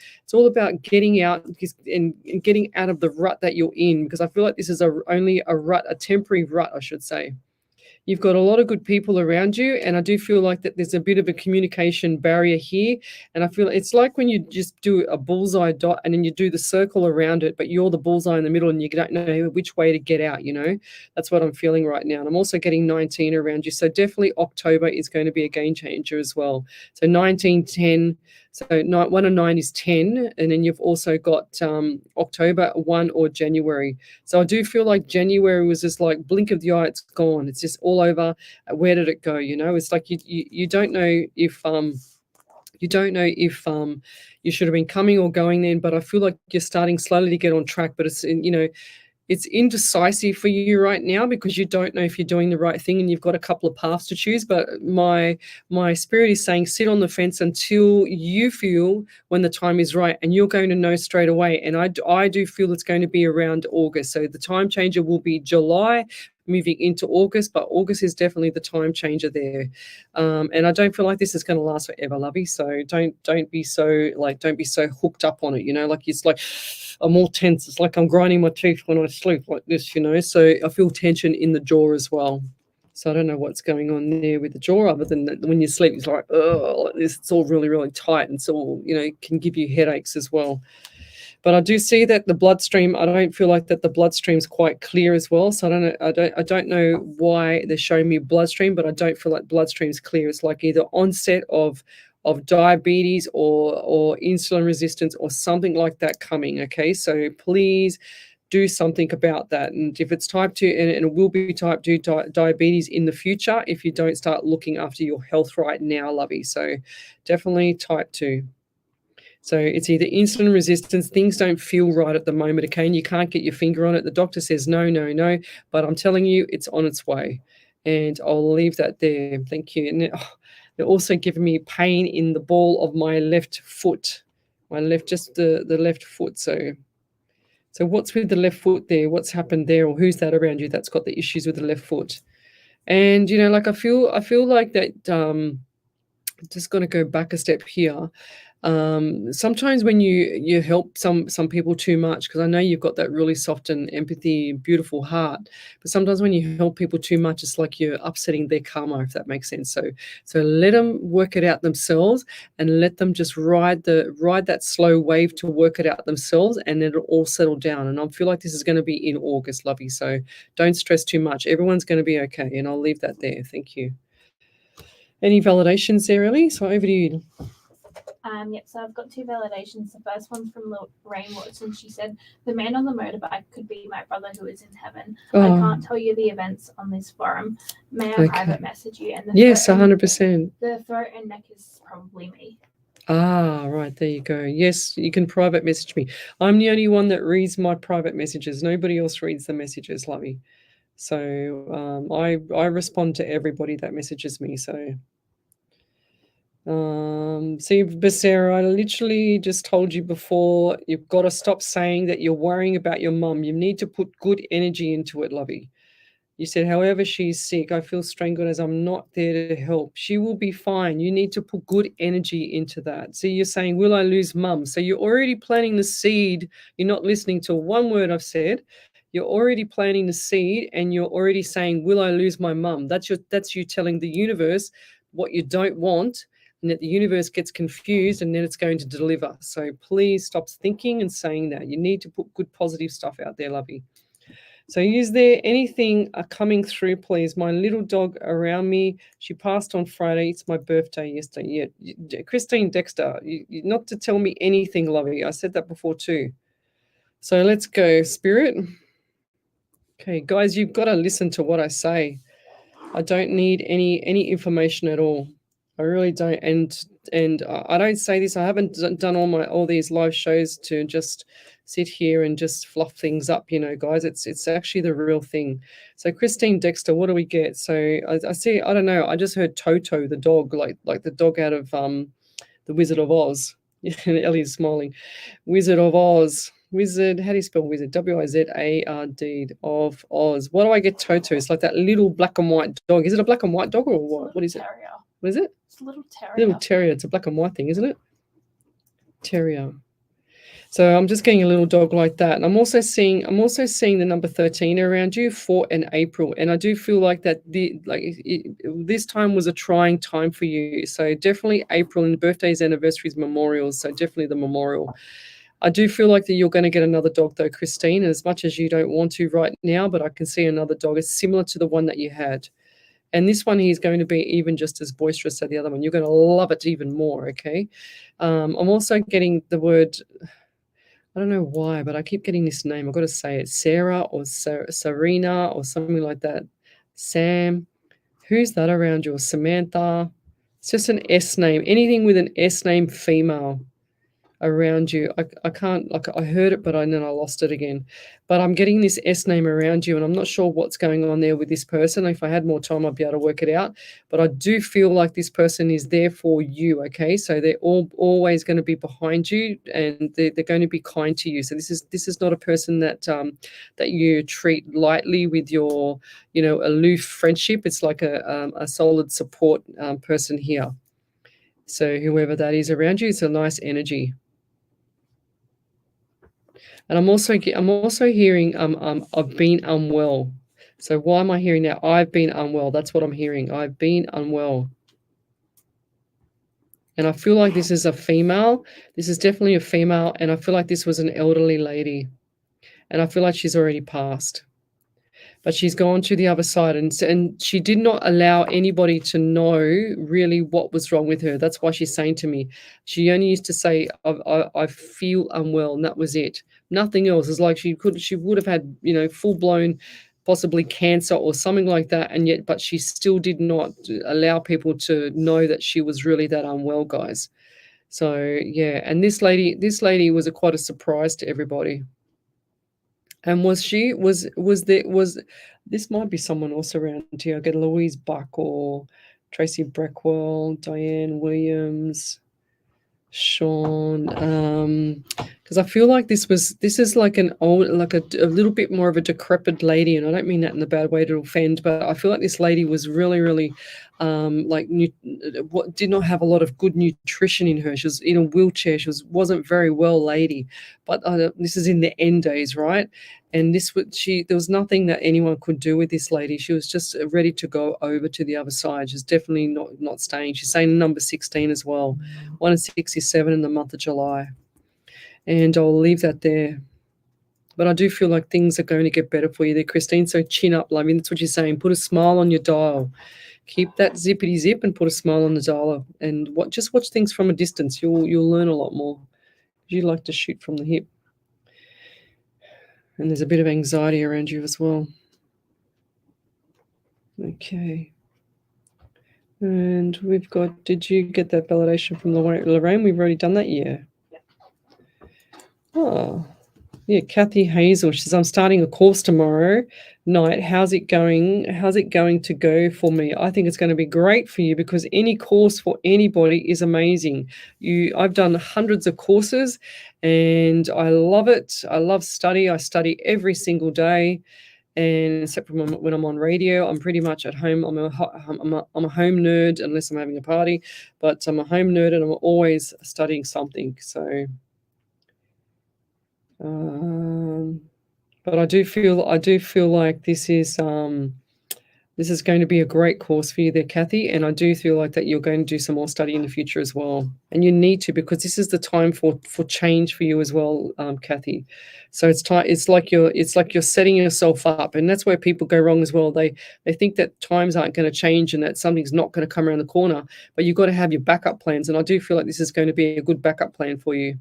getting out and getting out of the rut that you're in, because I feel like this is only a rut, a temporary rut, I should say. You've got a lot of good people around you, and I do feel like that there's a bit of a communication barrier here. And I feel it's like when you just do a bullseye dot and then you do the circle around it, but you're the bullseye in the middle and you don't know which way to get out, That's what I'm feeling right now. And I'm also getting 19 around you. So definitely October is going to be a game changer as well. So 19, 10. So 1 and 9 is 10, and then you've also got October 1 or January. So I do feel like January was just like blink of the eye, it's gone. It's just all over. Where did it go? It's like you don't know if you should have been coming or going then, but I feel like you're starting slowly to get on track. But it's indecisive for you right now because you don't know if you're doing the right thing, and you've got a couple of paths to choose. But my spirit is saying sit on the fence until you feel when the time is right, and you're going to know straight away. And I do feel it's going to be around August. So the time changer will be July moving into August, but August is definitely the time changer there. And I don't feel like this is going to last forever, lovey. So don't be so hooked up on it, like it's like I'm all tense. It's like I'm grinding my teeth when I sleep like this, So I feel tension in the jaw as well. So I don't know what's going on there with the jaw, other than that when you sleep, it's like, oh, like this. It's all really, really tight, and it's all, can give you headaches as well. But I do see that the bloodstream, I don't feel like that the bloodstream's quite clear as well. So I don't know why they're showing me bloodstream, but I don't feel like bloodstream's clear. It's like either onset of diabetes or insulin resistance or something like that coming. Okay, so please do something about that. And if it's type 2, and it will be type 2 diabetes in the future if you don't start looking after your health right now, lovey. So definitely type 2. So it's either insulin resistance, things don't feel right at the moment, okay, and you can't get your finger on it. The doctor says no, but I'm telling you it's on its way. And I'll leave that there. Thank you. And they're also giving me pain in the ball of my left foot, just the left foot. So what's with the left foot there? What's happened there? Or who's that around you that's got the issues with the left foot? And, like I feel like that, I'm just going to go back a step here. Sometimes when you help some people too much, because I know you've got that really soft and empathy, beautiful heart, but sometimes when you help people too much, it's like you're upsetting their karma, if that makes sense. So let them work it out themselves, and let them just ride that slow wave to work it out themselves, and it'll all settle down. And I feel like this is going to be in August, lovey. So don't stress too much. Everyone's going to be okay, and I'll leave that there. Thank you. Any validations there, Ellie? So over to you. Yep, so I've got 2 validations. The first one's from Lorraine Watson. She said, the man on the motorbike could be my brother who is in heaven. I can't tell you the events on this forum. May I private message you? And yes, 100%. The throat and neck is probably me. Ah, right, there you go. Yes, you can private message me. I'm the only one that reads my private messages. Nobody else reads the messages, lovey. So I respond to everybody that messages me. So see, Becerra, I literally just told you before, you've got to stop saying that you're worrying about your mum. You need to put good energy into it, lovey. You said, however she's sick, I feel strangled as I'm not there to help. She will be fine. You need to put good energy into that. So you're saying, will I lose mum? So you're already planting the seed. You're not listening to one word I've said. You're already planting the seed, and you're already saying, will I lose my mum? That's you telling the universe what you don't want, and that the universe gets confused, and then it's going to deliver. So please stop thinking and saying that. You need to put good positive stuff out there, lovey. So is there anything coming through, please? My little dog around me. She passed on Friday. It's my birthday yesterday. Yeah, Christine Dexter, not to tell me anything, lovey. I said that before too. So let's go, Spirit. Okay, guys, you've got to listen to what I say. I don't need any information at all. I really don't. And I don't say this. I haven't done all these live shows to just sit here and just fluff things up, guys. It's actually the real thing. So Christine Dexter, what do we get? So I see. I don't know. I just heard Toto, the dog, like the dog out of the Wizard of Oz. Ellie's smiling. Wizard of Oz. Wizard, how do you spell wizard? W-I-Z-A-R-D of Oz. What do I get Toto? It's like that little black and white dog. Is it a black and white dog or what? What is it? Terrier. What is it? It's a little terrier. Little terrier. It's a black and white thing, isn't it? Terrier. So I'm just getting a little dog like that. And I'm also seeing the number 13 around you, 4 and April. And I do feel like that this time was a trying time for you. So definitely April, and birthdays, anniversaries, memorials. So definitely the memorial. I do feel like that you're going to get another dog though, Christine, as much as you don't want to right now, but I can see another dog. It's similar to the one that you had. And this one is going to be even just as boisterous as the other one. You're going to love it even more, okay? I'm also getting the word, I don't know why, but I keep getting this name. I've got to say it, Sarah or Serena or something like that. Sam. Who's that around you? Or Samantha. It's just an S name. Anything with an S name, female, around you. I can't, like, I heard it, but then I lost it again. But I'm getting this S name around you, and I'm not sure what's going on there with this person. If I had more time, I'd be able to work it out. But I do feel like this person is there for you, okay? So they're always going to be behind you, and they're going to be kind to you. So this is not a person that that you treat lightly with your, aloof friendship. It's like a solid support person here. So whoever that is around you, it's a nice energy. And I'm also hearing I've been unwell. So why am I hearing that? I've been unwell. That's what I'm hearing. I've been unwell. And I feel like this is a female. This is definitely a female. And I feel like this was an elderly lady. And I feel like she's already passed. But she's gone to the other side, and she did not allow anybody to know really what was wrong with her. That's why she's saying to me, she only used to say, I feel unwell, and that was it. Nothing else. It's like she would have had, full-blown possibly cancer or something like that, but she still did not allow people to know that she was really that unwell, guys. So yeah, and this lady was quite a surprise to everybody. And this might be someone else around here. I get Louise Buck or Tracy Breckwell, Diane Williams, Sean, because I feel like this is like an old, like a little bit more of a decrepit lady, and I don't mean that in a bad way to offend, but I feel like this lady was really, really did not have a lot of good nutrition in her. She was in a wheelchair. She wasn't very well lady, but this is in the end days, right? And there was nothing that anyone could do with this lady. She was just ready to go over to the other side. She's definitely not staying. She's saying number 16 as well. 1 and 67 in the month of July. And I'll leave that there. But I do feel like things are going to get better for you there, Christine. So chin up, love. That's what you're saying. Put a smile on your dial. Keep that zippity zip and put a smile on the dial. And just watch things from a distance. You'll learn a lot more. You like to shoot from the hip. And there's a bit of anxiety around you as well. Okay. And we've got, did you get that validation from Lorraine? We've already done that, yeah. Oh, yeah, Kathy Hazel. She says, I'm starting a course tomorrow night. How's it going? How's it going to go for me? I think it's going to be great for you, because any course for anybody is amazing. I've done hundreds of courses and I love it. I love study. I study every single day. And except for when I'm on radio, I'm pretty much at home. I'm a home nerd, unless I'm having a party. But I'm a home nerd, and I'm always studying something. So, but I do feel like this is This is going to be a great course for you there, Kathy, and I do feel like that you're going to do some more study in the future as well. And you need to, because this is the time for change for you as well, Kathy. So it's like you're setting yourself up, and that's where people go wrong as well. They think that times aren't going to change and that something's not going to come around the corner, but you've got to have your backup plans, and I do feel like this is going to be a good backup plan for you.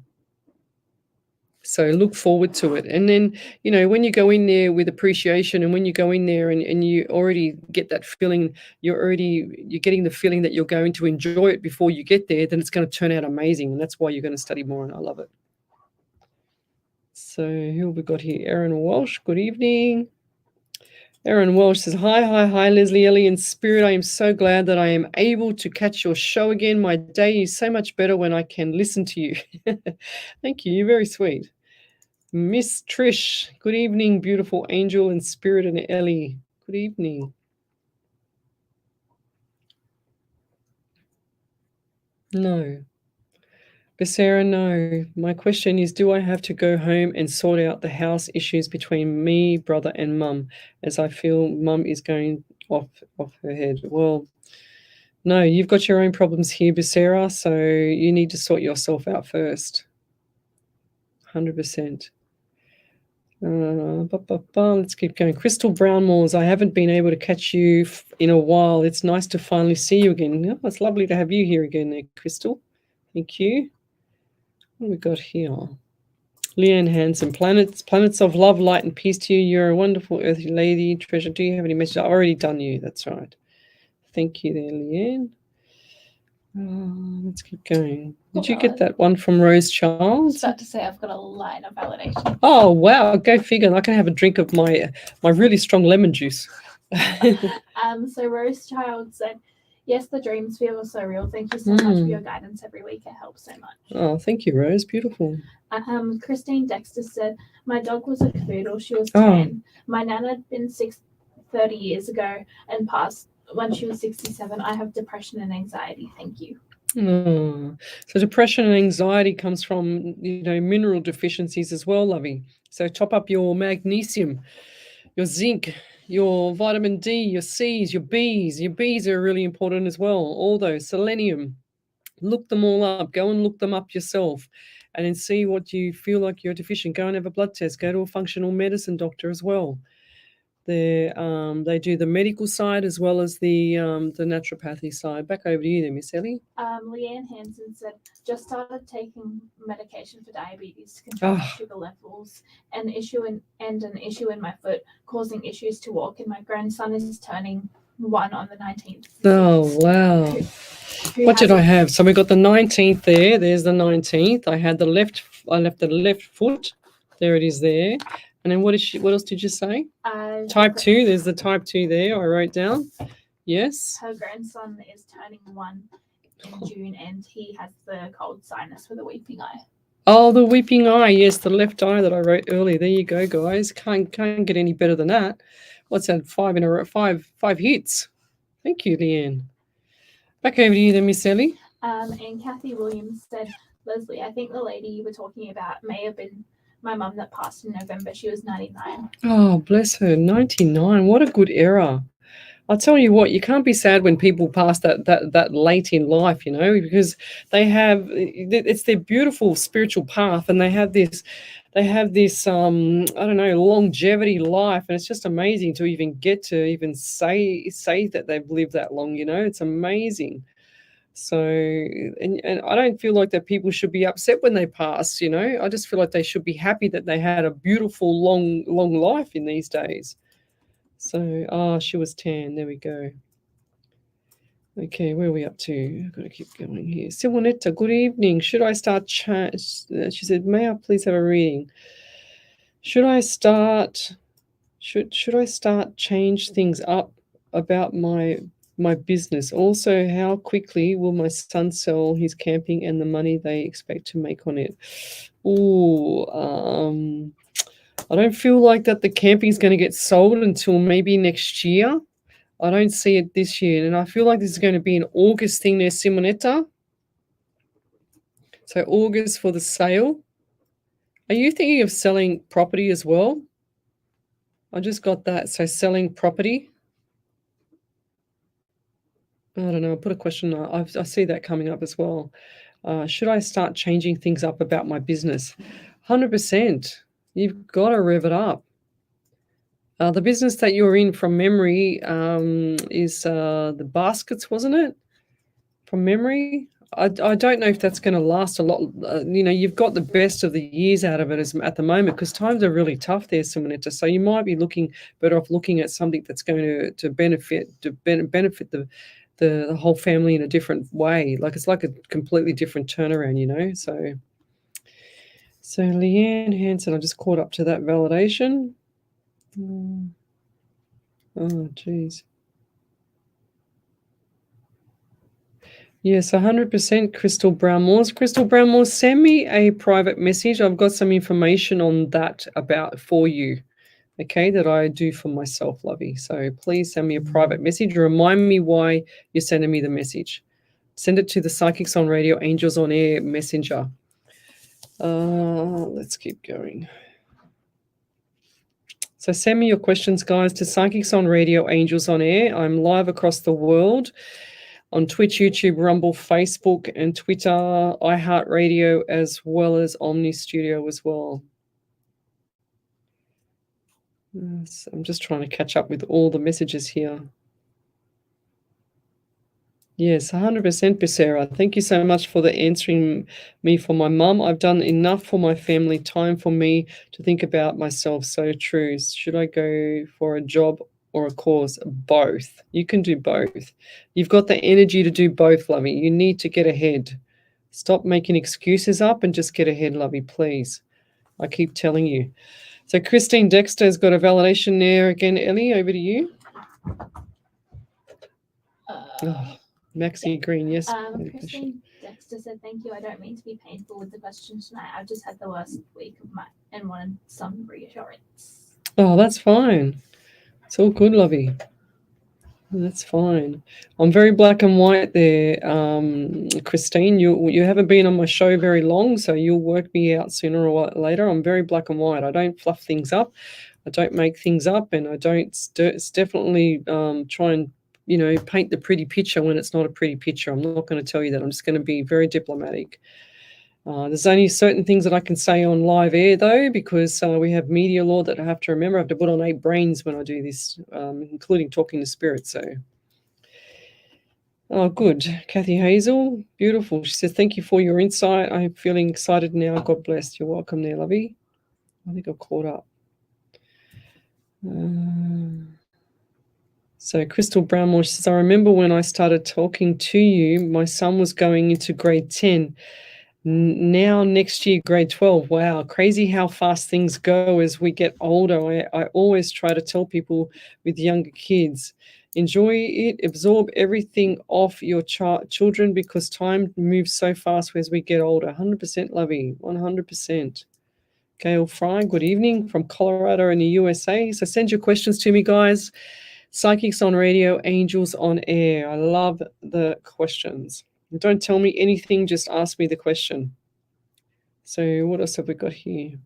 So look forward to it. And then, you know, when you go in there with appreciation, and when you go in there and you already get that feeling, you're getting the feeling that you're going to enjoy it before you get there, then it's going to turn out amazing. And that's why you're going to study more, and I love it. So who have we got here? Erin Walsh, good evening. Erin Walsh says, hi, Lesley, Ellie, in spirit. I am so glad that I am able to catch your show again. My day is so much better when I can listen to you. Thank you. You're very sweet. Miss Trish, good evening, beautiful angel in spirit, and Ellie. Good evening. No. Becerra, no. My question is, do I have to go home and sort out the house issues between me, brother, and mum, as I feel mum is going off her head? Well, no, you've got your own problems here, Becerra, so you need to sort yourself out first. 100%. Let's keep going. Crystal Brownmores, I haven't been able to catch you in a while. It's nice to finally see you again. Oh, it's lovely to have you here again there, Crystal. Thank you. What have we got here? Leanne Hansen, planets of love, light, and peace to you. You're a wonderful earthy lady. Treasure, do you have any messages? I've already done you. That's right. Thank you there, Leanne. Let's keep going. Did you get that one from Rose Charles? I was about to say I've got a line of validation. Oh, wow. Go figure. I can have a drink of my really strong lemon juice. So Rose Child said, yes, the dreams feel so real. Thank you so much for your guidance every week. It helps so much. Oh, thank you, Rose. Beautiful. Christine Dexter said, my dog was a poodle. She was 10. My nana had been 30 years ago and passed when she was 67. I have depression and anxiety. Thank you. Oh, so depression and anxiety comes from, mineral deficiencies as well, lovey. So top up your magnesium, your zinc, your vitamin D, your C's, your B's. Your B's are really important as well. All those, selenium. Look them all up. Go and look them up yourself and then see what you feel like you're deficient. Go and have a blood test. Go to a functional medicine doctor as well. They do the medical side as well as the naturopathy side. Back over to you there, Miss Ellie. Leanne Hansen said, just started taking medication for diabetes to control my sugar levels, an issue in my foot, causing issues to walk, and my grandson is turning 1 on the 19th. Oh, wow. What did I have? So we got the 19th there. There's the 19th. I left the left foot. There it is there. And then what else did you say? Type 2. There's the type 2 there. I wrote down. Yes. Her grandson is turning 1 in June, and he has the cold sinus with a weeping eye. Oh, the weeping eye. Yes, the left eye that I wrote earlier. There you go, guys. Can't get any better than that. What's that? 5 in a row. 5 hits. Thank you, Leanne. Back over to you then, Miss Ellie. And Kathy Williams said, Lesley, I think the lady you were talking about may have been my mum that passed in November. She was 99. Oh, bless her. 99. What a good era. I'll tell you what, you can't be sad when people pass that late in life, because it's their beautiful spiritual path, and they have this longevity life, and it's just amazing to even get to even say that they've lived that long. It's amazing. So, and I don't feel like that people should be upset when they pass. I just feel like they should be happy that they had a beautiful long life in these days. So, she was 10. There we go. Okay, where are we up to? I've got to keep going here. Simonetta, good evening. Should I start? She said, may I please have a reading? Should I start change things up about my business? Also, how quickly will my son sell his camping and the money they expect to make on it? I don't feel like that the camping is going to get sold until maybe next year. I don't see it this year. And I feel like this is going to be an August thing there, Simonetta. So August for the sale. Are you thinking of selling property as well? I just got that. So selling property. I don't know. I put a question. I see that coming up as well. Should I start changing things up about my business? 100%. You've got to rev it up. The business that you're in from memory is the baskets, wasn't it? From memory. I don't know if that's going to last a lot. You've got the best of the years out of it at the moment because times are really tough there, Simonetta. So you might be better off looking at something that's going to benefit the whole family in a different way. Like it's like a completely different turnaround, So Leanne Hansen, I just caught up to that validation. Oh, geez. Yes, 100% Crystal Brownmores. Crystal Brownmores, send me a private message. I've got some information on that for you, okay, that I do for myself, lovey. So please send me a private message. Remind me why you're sending me the message. Send it to the Psychics on Radio, Angels on Air Messenger. Let's keep going. So send me your questions, guys, to Psychics on Radio, Angels on Air. I'm live across the world on Twitch, YouTube, Rumble, Facebook, and Twitter, iHeartRadio, as well as Omni Studio as well. Yes, I'm just trying to catch up with all the messages here. Yes, 100%, Becerra. Thank you so much for the answering me for my mum. I've done enough for my family, time for me to think about myself. So true. Should I go for a job or a course? Both. You can do both. You've got the energy to do both, lovey. You need to get ahead. Stop making excuses up and just get ahead, lovey, please. I keep telling you. So Christine Dexter's got a validation there again. Ellie, over to you. Maxie Green, yes. Christine Dexter said, thank you. I don't mean to be painful with the question tonight. I've just had the worst week of and wanted some reassurance. Oh, that's fine. It's all good, lovey. That's fine. I'm very black and white there, Christine. You haven't been on my show very long, so you'll work me out sooner or later. I'm very black and white. I don't fluff things up. I don't make things up, and I don't definitely try and paint the pretty picture when it's not a pretty picture. I'm not going to tell you that. I'm just going to be very diplomatic. There's only certain things that I can say on live air, though, because we have media law that I have to remember. I have to put on 8 brains when I do this, including talking to spirits. So, oh, good. Kathy Hazel, beautiful. She says, thank you for your insight. I'm feeling excited now. God bless. You're welcome there, lovey. I think I've caught up. So Crystal Brownmore says, I remember when I started talking to you, my son was going into grade 10. Now next year, grade 12. Wow, crazy how fast things go as we get older. I always try to tell people with younger kids, enjoy it, absorb everything off your children because time moves so fast as we get older. 100% lovey, 100%. Gail Fry, good evening from Colorado in the USA. So send your questions to me, guys. Psychics on Radio, Angels on Air. I love the questions. Don't tell me anything, just ask me the question. So what else have we got here?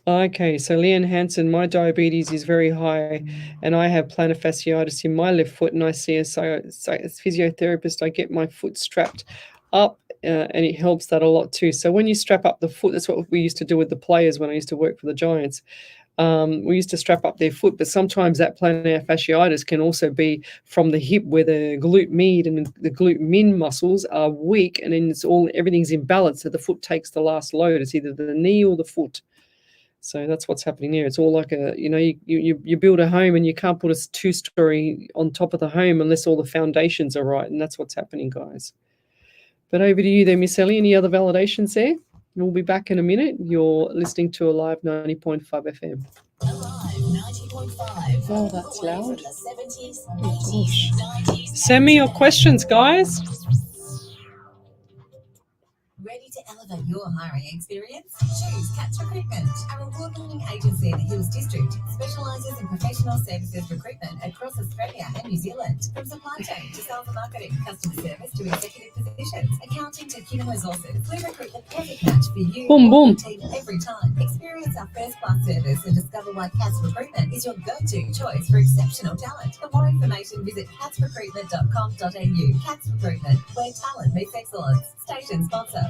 Okay, so Leanne Hansen, my diabetes is very high and I have plantar fasciitis in my left foot and I see as physiotherapist, I get my foot strapped up and it helps that a lot too. So when you strap up the foot, that's what we used to do with the players when I used to work for the Giants. We used to strap up their foot, but sometimes that plantar fasciitis can also be from the hip where the glute med and the glute min muscles are weak, and then everything's imbalanced, so the foot takes the last load. It's either the knee or the foot. So that's what's happening there. It's all like you build a home and you can't put a 2-story on top of the home unless all the foundations are right, and that's what's happening, guys. But over to you there, Miss Ellie. Any other validations there? We'll be back in a minute. You're listening to Alive 90.5 FM. Alive 90.5. Oh, that's loud. From the 70s, Oh, 80s, gosh. 90s. Send me your questions, guys. Ready to elevate Elevate your hiring experience. Choose Cats Recruitment, our award-winning agency in the Hills District, specialises in professional services recruitment across Australia and New Zealand. From supply chain to sales and marketing, customer service to executive positions, accounting to human resources, we recruit the perfect match for you Boom, and boom. your team every time. Experience our first-class service and discover why Cats Recruitment is your go-to choice for exceptional talent. For more information, visit catsrecruitment.com.au. Cats Recruitment, where talent meets excellence. Station sponsor.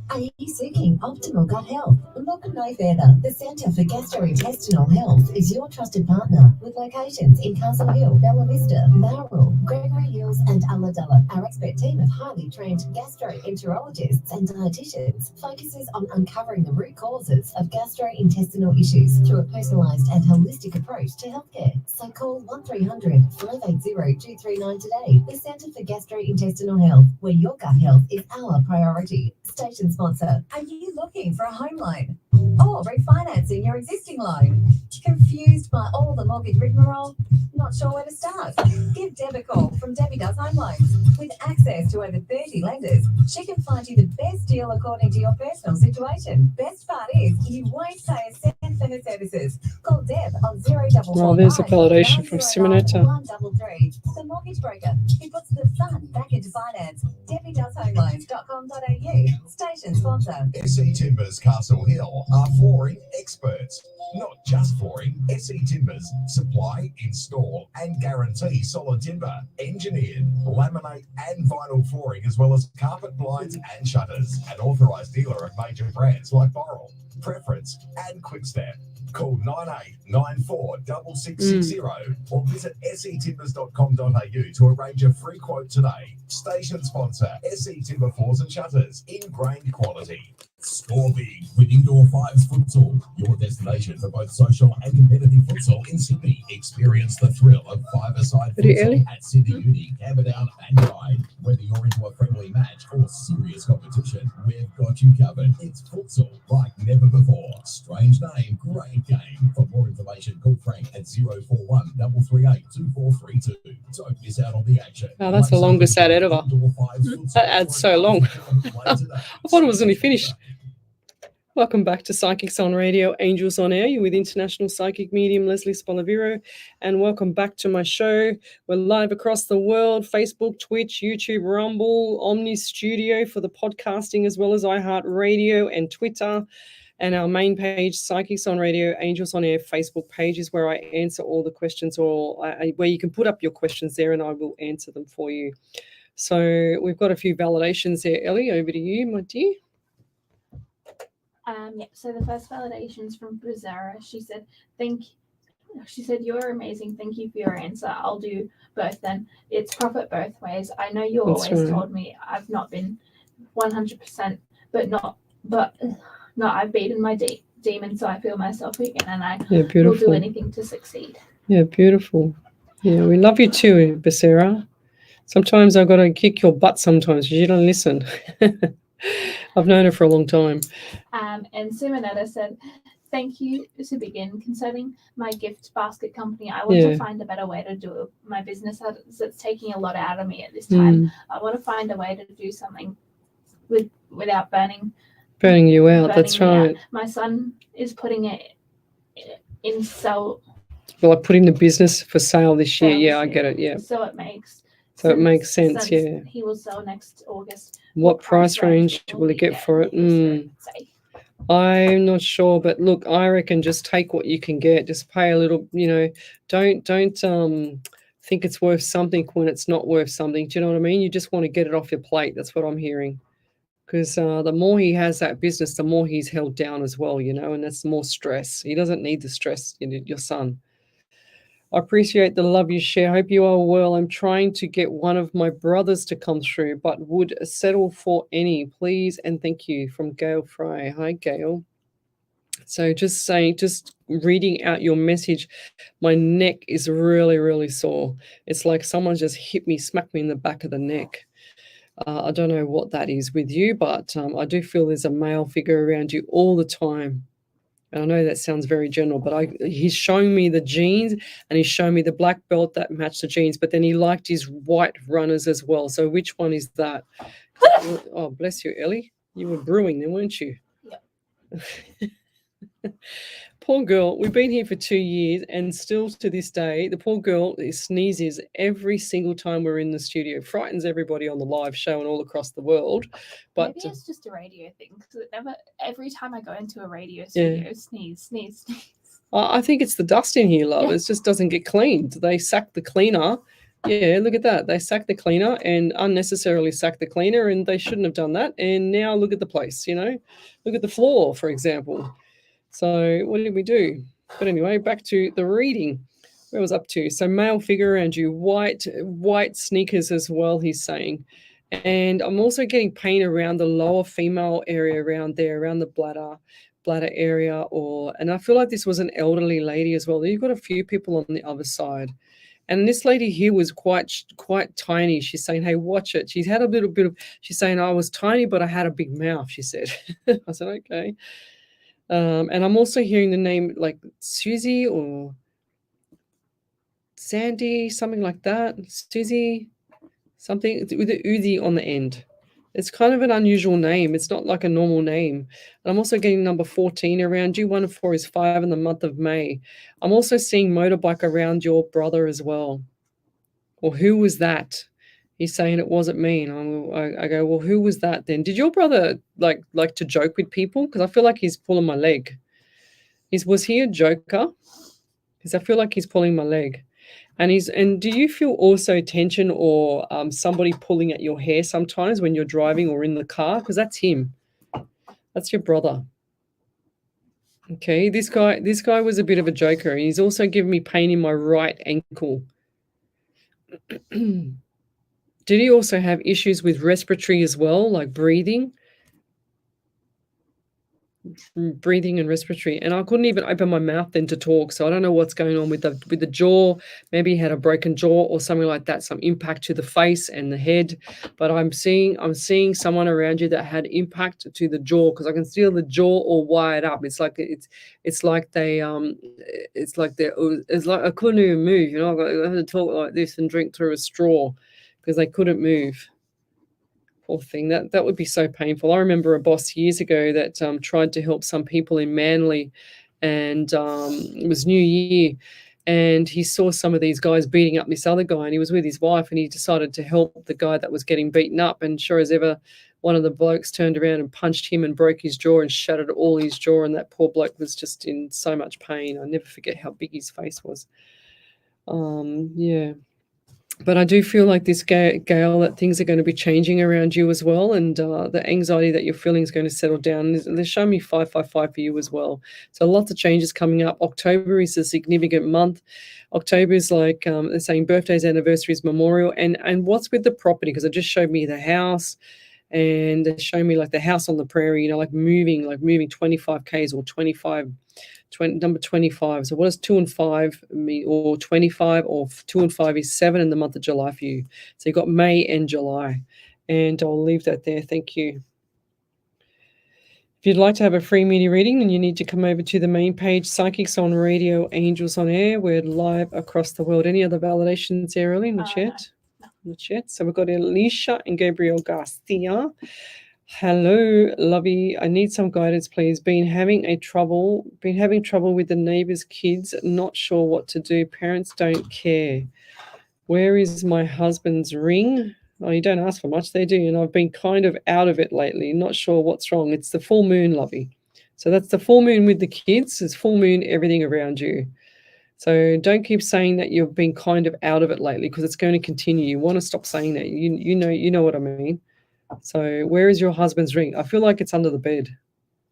Are you seeking optimal gut health? Look no further. The Centre for Gastrointestinal Health is your trusted partner with locations in Castle Hill, Bella Vista, Bowral, Gregory Hills and Ulladulla. Our expert team of highly trained gastroenterologists and dietitians focuses on uncovering the root causes of gastrointestinal issues through a personalised and holistic approach to healthcare. So call 1300 580 239 today. The Centre for Gastrointestinal Health, where your gut health is our priority. Station sponsor. Are you looking for a home loan or refinancing your existing loan? Confused by all the mortgage rigmarole? Not sure where to start? Give Deb a call from Debbie Does Home Loans. With access to over 30 lenders, she can find you the best deal according to your personal situation. Best part is you won't pay a cent for her services. Call Deb on 0449 Oh, there's a validation from 909 Simonetta. 133. The mortgage broker who puts the fun back into finance. DebbieDoesHomeLoans.com.au. Station sponsor. SE Timbers Castle Hill are flooring experts. Not just flooring, SE Timbers supply, install and guarantee solid timber, engineered, laminate and vinyl flooring as well as carpet blinds and shutters. An authorised dealer of major brands like Boral, Preference and Quickstep. Call 9894 6660 or visit setimbers.com.au to arrange a free quote today. Station sponsor, SE Timber Floors and Shutters, ingrained quality. Score big with Indoor Fives Futsal, your destination for both social and competitive futsal in Sydney. Experience the thrill of five-a-side Pretty early. futsal at Sydney Uni, Camperdown and Guide. Whether you're into a friendly match or serious competition, we've got you covered. It's futsal like never before. Strange name, great game. For more information, call Frank at 041 338 2432. Don't miss out on the action. Oh, that's the longest ad ever. Indoor Fives Futsal That ad's so long. I thought it was only finished. Welcome back to Psychics on Radio, Angels on Air. You're with International Psychic Medium Lesley Spaliviero, and welcome back to my show. We're live across the world, Facebook, Twitch, YouTube, Rumble, Omni Studio for the podcasting, as well as iHeartRadio and Twitter. And our main page, Psychics on Radio, Angels on Air Facebook page is where I answer all the questions, or where you can put up your questions there and I will answer them for you. So we've got a few validations there. Ellie, over to you, my dear. So the first validation is from Brazara. She said, you're amazing. Thank you for your answer. I'll do both then. It's profit both ways. I know you That's always right. told me I've not been 100%, but I've beaten my demon, so I feel myself again, and I will do Beautiful. anything to succeed. Yeah, beautiful. Yeah, we love you too, Basira. Sometimes I've got to kick your butt sometimes because you don't listen. I've known her for a long time. And Simonetta said, thank you to begin. Concerning my gift basket company, I want to find a better way to do my business. It's taking a lot out of me at this time. I want to find a way to do something without burning you out. That's right. My son is putting it in sale. Well, I put in the business for sale this year. Yeah, I get it. Yeah. So it makes sense. Yeah. He will sell next August. What price range will he get for it? I'm not sure, but look, I reckon just take what you can get. Just pay a little. Don't think it's worth something when it's not worth something. Do you know what I mean? You just want to get it off your plate. That's what I'm hearing. Because the more he has that business, the more he's held down as well, and that's more stress. He doesn't need the stress, your son. I appreciate the love you share. Hope you are well. I'm trying to get one of my brothers to come through, but would settle for any, please. And thank you, from Gail Fry. Hi, Gail. So just reading out your message, my neck is really, really sore. It's like someone just smacked me in the back of the neck. I don't know what that is with you, but I do feel there's a male figure around you all the time. And I know that sounds very general, but he's showing me the jeans and he's showing me the black belt that matched the jeans, but then he liked his white runners as well. So which one is that? Oh, bless you, Ellie. You were brewing then, weren't you? Yep. Poor girl. We've been here for 2 years, and still to this day, the poor girl sneezes every single time we're in the studio. Frightens everybody on the live show and all across the world. But maybe it's just a radio thing, because it never. Every time I go into a radio studio, sneeze. I think it's the dust in here, love. Yeah. It just doesn't get cleaned. They sack the cleaner. Yeah, look at that. They sacked the cleaner and unnecessarily sacked the cleaner, and they shouldn't have done that. And now look at the place, Look at the floor, for example. So what did we do? But anyway, back to the reading. Where was I up to? So male figure around you, white sneakers as well, he's saying. And I'm also getting pain around the lower female area around there, around the bladder area, and I feel like this was an elderly lady as well. You've got a few people on the other side. And this lady here was quite tiny. She's saying, hey, watch it. She's had a little bit of, she's saying, I was tiny, but I had a big mouth, she said. I said, okay. And I'm also hearing the name like Susie or Sandy, something like that. Susie, something with the Uzi on the end. It's kind of an unusual name. It's not like a normal name. And I'm also getting number 14 around you. 1 and 4 is 5 in the month of May. I'm also seeing motorbike around your brother as well. Or who was that? He's saying it wasn't me. And I go, well, who was that then? Did your brother like to joke with people? Because I feel like he's pulling my leg. Was he a joker? Because I feel like he's pulling my leg. And do you feel also tension or somebody pulling at your hair sometimes when you're driving or in the car? Because that's him. That's your brother. Okay, this guy was a bit of a joker. He's also giving me pain in my right ankle. Did he also have issues with respiratory as well, like breathing and respiratory? And I couldn't even open my mouth then to talk, so I don't know what's going on with the jaw. Maybe he had a broken jaw or something like that, some impact to the face and the head. But I'm seeing someone around you that had impact to the jaw, because I can feel the jaw all wired up. It's like I couldn't even move. I had to talk like this and drink through a straw because they couldn't move. Poor thing. That would be so painful. I remember a boss years ago that tried to help some people in Manly, and it was New Year, and he saw some of these guys beating up this other guy, and he was with his wife, and he decided to help the guy that was getting beaten up. And sure as ever, one of the blokes turned around and punched him and broke his jaw and shattered all his jaw, and that poor bloke was just in so much pain. I never forget how big his face was. Yeah. But I do feel like this, Gail, that things are going to be changing around you as well, and the anxiety that you're feeling is going to settle down. They're showing me 555 for you as well. So lots of changes coming up. October is a significant month. October is like they're saying birthdays, anniversaries, memorial, and what's with the property? Because it just showed me the house, and it showed me like the house on the prairie. Like moving 25 k's or 25. Number 25. So what does 2 and 5 mean, or 25, or 2 and 5 is 7 in the month of July for you. So you've got May and July, and I'll leave that there. Thank you. If you'd like to have a free mini reading, then you need to come over to the main page, Psychics on Radio, Angels on Air. We're live across the world. Any other validations there, early in the chat? No. Not yet. So we've got Alicia and Gabriel Garcia. Hello, lovey. I need some guidance, please. Been having trouble with the neighbors' kids. Not sure what to do. Parents don't care. Where is my husband's ring? Oh, you don't ask for much, they do. And I've been kind of out of it lately. Not sure what's wrong. It's the full moon, lovey. So that's the full moon with the kids. It's full moon, everything around you. So don't keep saying that you've been kind of out of it lately, because it's going to continue. You want to stop saying that. You know what I mean. So where is your husband's ring? I feel like it's under the bed.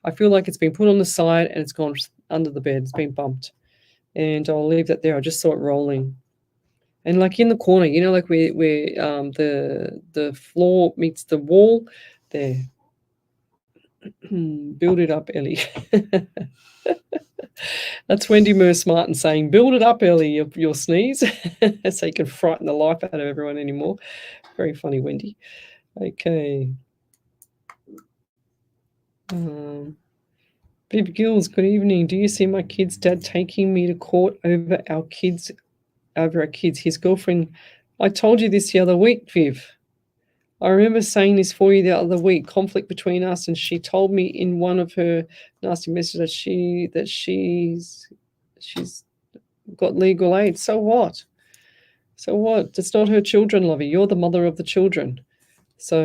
I feel like it's been put on the side and it's gone under the bed. It's been bumped. And I'll leave that there. I just saw it rolling. And like in the corner, like where the floor meets the wall, there. Build it up, Ellie. That's Wendy Merce Martin saying, build it up, Ellie, your sneeze. So you can frighten the life out of everyone anymore. Very funny, Wendy. Okay. Viv Gills, good evening. Do you see my kid's dad taking me to court over our kids? His girlfriend. I told you this the other week, Viv. I remember saying this for you the other week, conflict between us, and she told me in one of her nasty messages that she's got legal aid. So what? So what? It's not her children, Lovey. You're the mother of the children. So,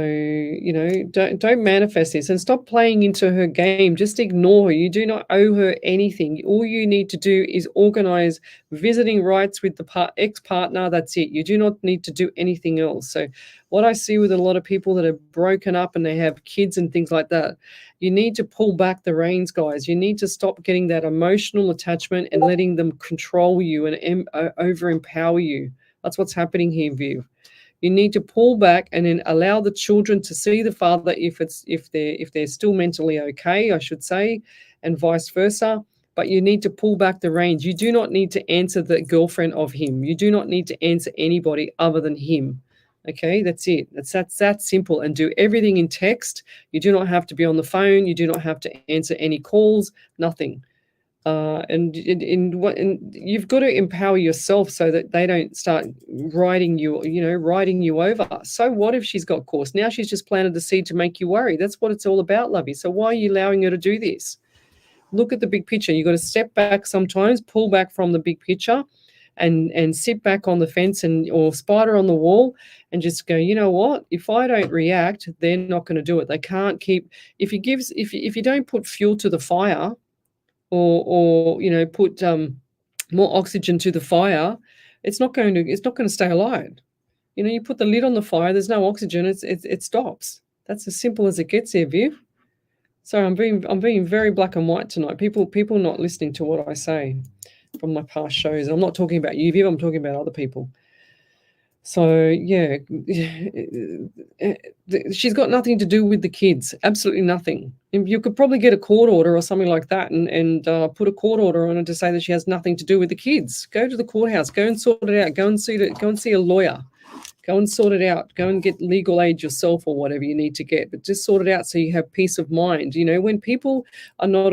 don't manifest this and stop playing into her game. Just ignore her. You do not owe her anything. All you need to do is organize visiting rights with the ex-partner. That's it. You do not need to do anything else. So what I see with a lot of people that are broken up and they have kids and things like that, you need to pull back the reins, guys. You need to stop getting that emotional attachment and letting them control you and over-empower you. That's what's happening here, Viv. You need to pull back and then allow the children to see the father if they're still mentally okay, I should say, and vice versa. But you need to pull back the reins. You do not need to answer the girlfriend of him. You do not need to answer anybody other than him. Okay, that's it. That's that simple. And do everything in text. You do not have to be on the phone. You do not have to answer any calls. Nothing. And you've got to empower yourself so that they don't start riding you over. So what if she's got course? Now she's just planted the seed to make you worry. That's what it's all about, Lovey. So why are you allowing her to do this? Look at the big picture. You've got to step back sometimes, pull back from the big picture and sit back on the fence or spider on the wall and just go, you know what? If I don't react, they're not going to do it. They can't keep, if you don't put fuel to the fire, or put more oxygen to the fire, it's not going to stay alive. You put the lid on the fire, there's no oxygen, it stops. That's as simple as it gets here, Viv. So I'm being very black and white tonight. People not listening to what I say from my past shows. And I'm not talking about you, Viv, I'm talking about other people. So, yeah, she's got nothing to do with the kids, absolutely nothing. You could probably get a court order or something like that and put a court order on her to say that she has nothing to do with the kids. Go to the courthouse, go and sort it out, go and see a lawyer. Go and sort it out. Go and get legal aid yourself or whatever you need to get. But just sort it out so you have peace of mind. When people are not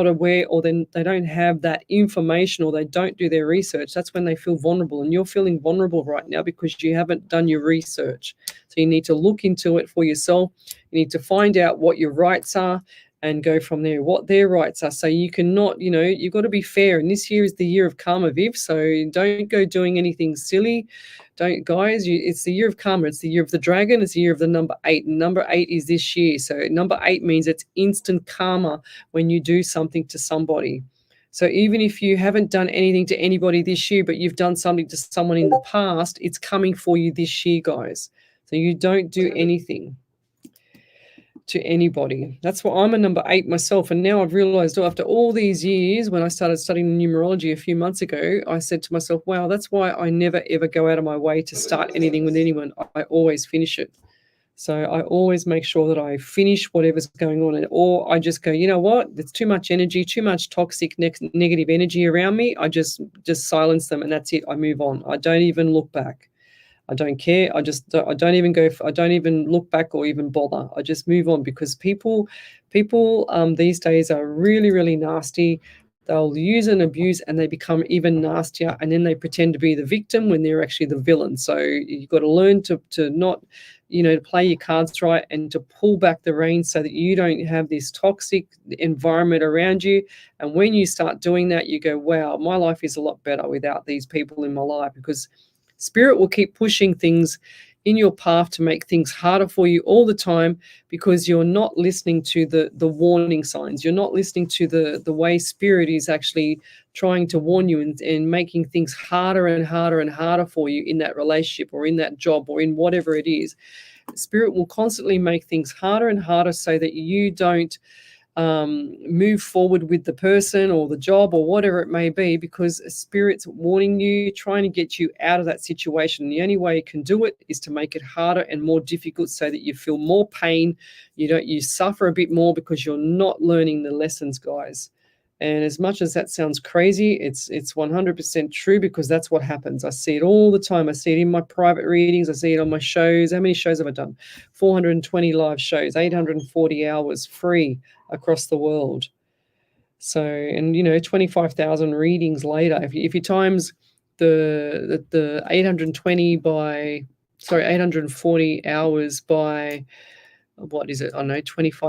aware, or then they don't have that information, or they don't do their research, that's when they feel vulnerable. And you're feeling vulnerable right now because you haven't done your research. So you need to look into it for yourself. You need to find out what your rights are and go from there, what their rights are. So you cannot, you've got to be fair. And this year is the year of karma, Viv. So don't go doing anything silly. Don't, guys, it's the year of karma. It's the year of the dragon. It's the year of the number 8. And number 8 is this year. So number 8 means it's instant karma when you do something to somebody. So even if you haven't done anything to anybody this year, but you've done something to someone in the past, it's coming for you this year, guys. So you don't do anything to anybody. That's why I'm a number 8 myself. And now I've realized after all these years, when I started studying numerology a few months ago, I said to myself, wow, that's why I never ever go out of my way to start anything with anyone. I always finish it. So I always make sure that I finish whatever's going on, or I just go, you know what, there's too much energy, too much toxic negative energy around me. I just silence them, and that's it. I move on. I don't even look back. I don't care. I don't even look back or even bother. I just move on, because people these days are really, really nasty. They'll use and abuse, and they become even nastier, and then they pretend to be the victim when they're actually the villain. So you've got to learn to not, to play your cards right and to pull back the reins so that you don't have this toxic environment around you. And when you start doing that, you go, wow, my life is a lot better without these people in my life, because Spirit will keep pushing things in your path to make things harder for you all the time, because you're not listening to the warning signs. You're not listening to the way Spirit is actually trying to warn you and making things harder and harder and harder for you in that relationship or in that job or in whatever it is. Spirit will constantly make things harder and harder so that you don't move forward with the person or the job or whatever it may be, because Spirit's warning you, trying to get you out of that situation. The only way you can do it is to make it harder and more difficult so that you feel more pain. You suffer a bit more because you're not learning the lessons, guys. And as much as that sounds crazy, it's 100% true, because that's what happens. I see it all the time. I see it in my private readings. I see it on my shows. How many shows have I done? 420 live shows, 840 hours free across the world. So, and 25,000 readings later. If you times the 820 by 840 hours by, what is it? I don't know,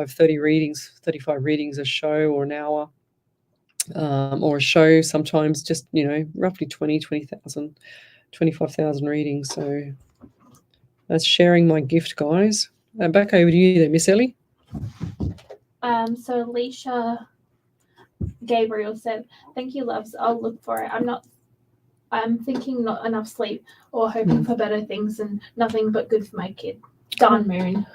30 readings, 35 readings a show or an hour, or a show sometimes, just, roughly 20,000, 25,000 readings. So that's sharing my gift, guys. Back over to you there, Miss Ellie. So Alicia Gabriel said, "Thank you, loves. I'll look for it. I'm thinking not enough sleep or hoping for better things and nothing but good for my kid." Darn moon.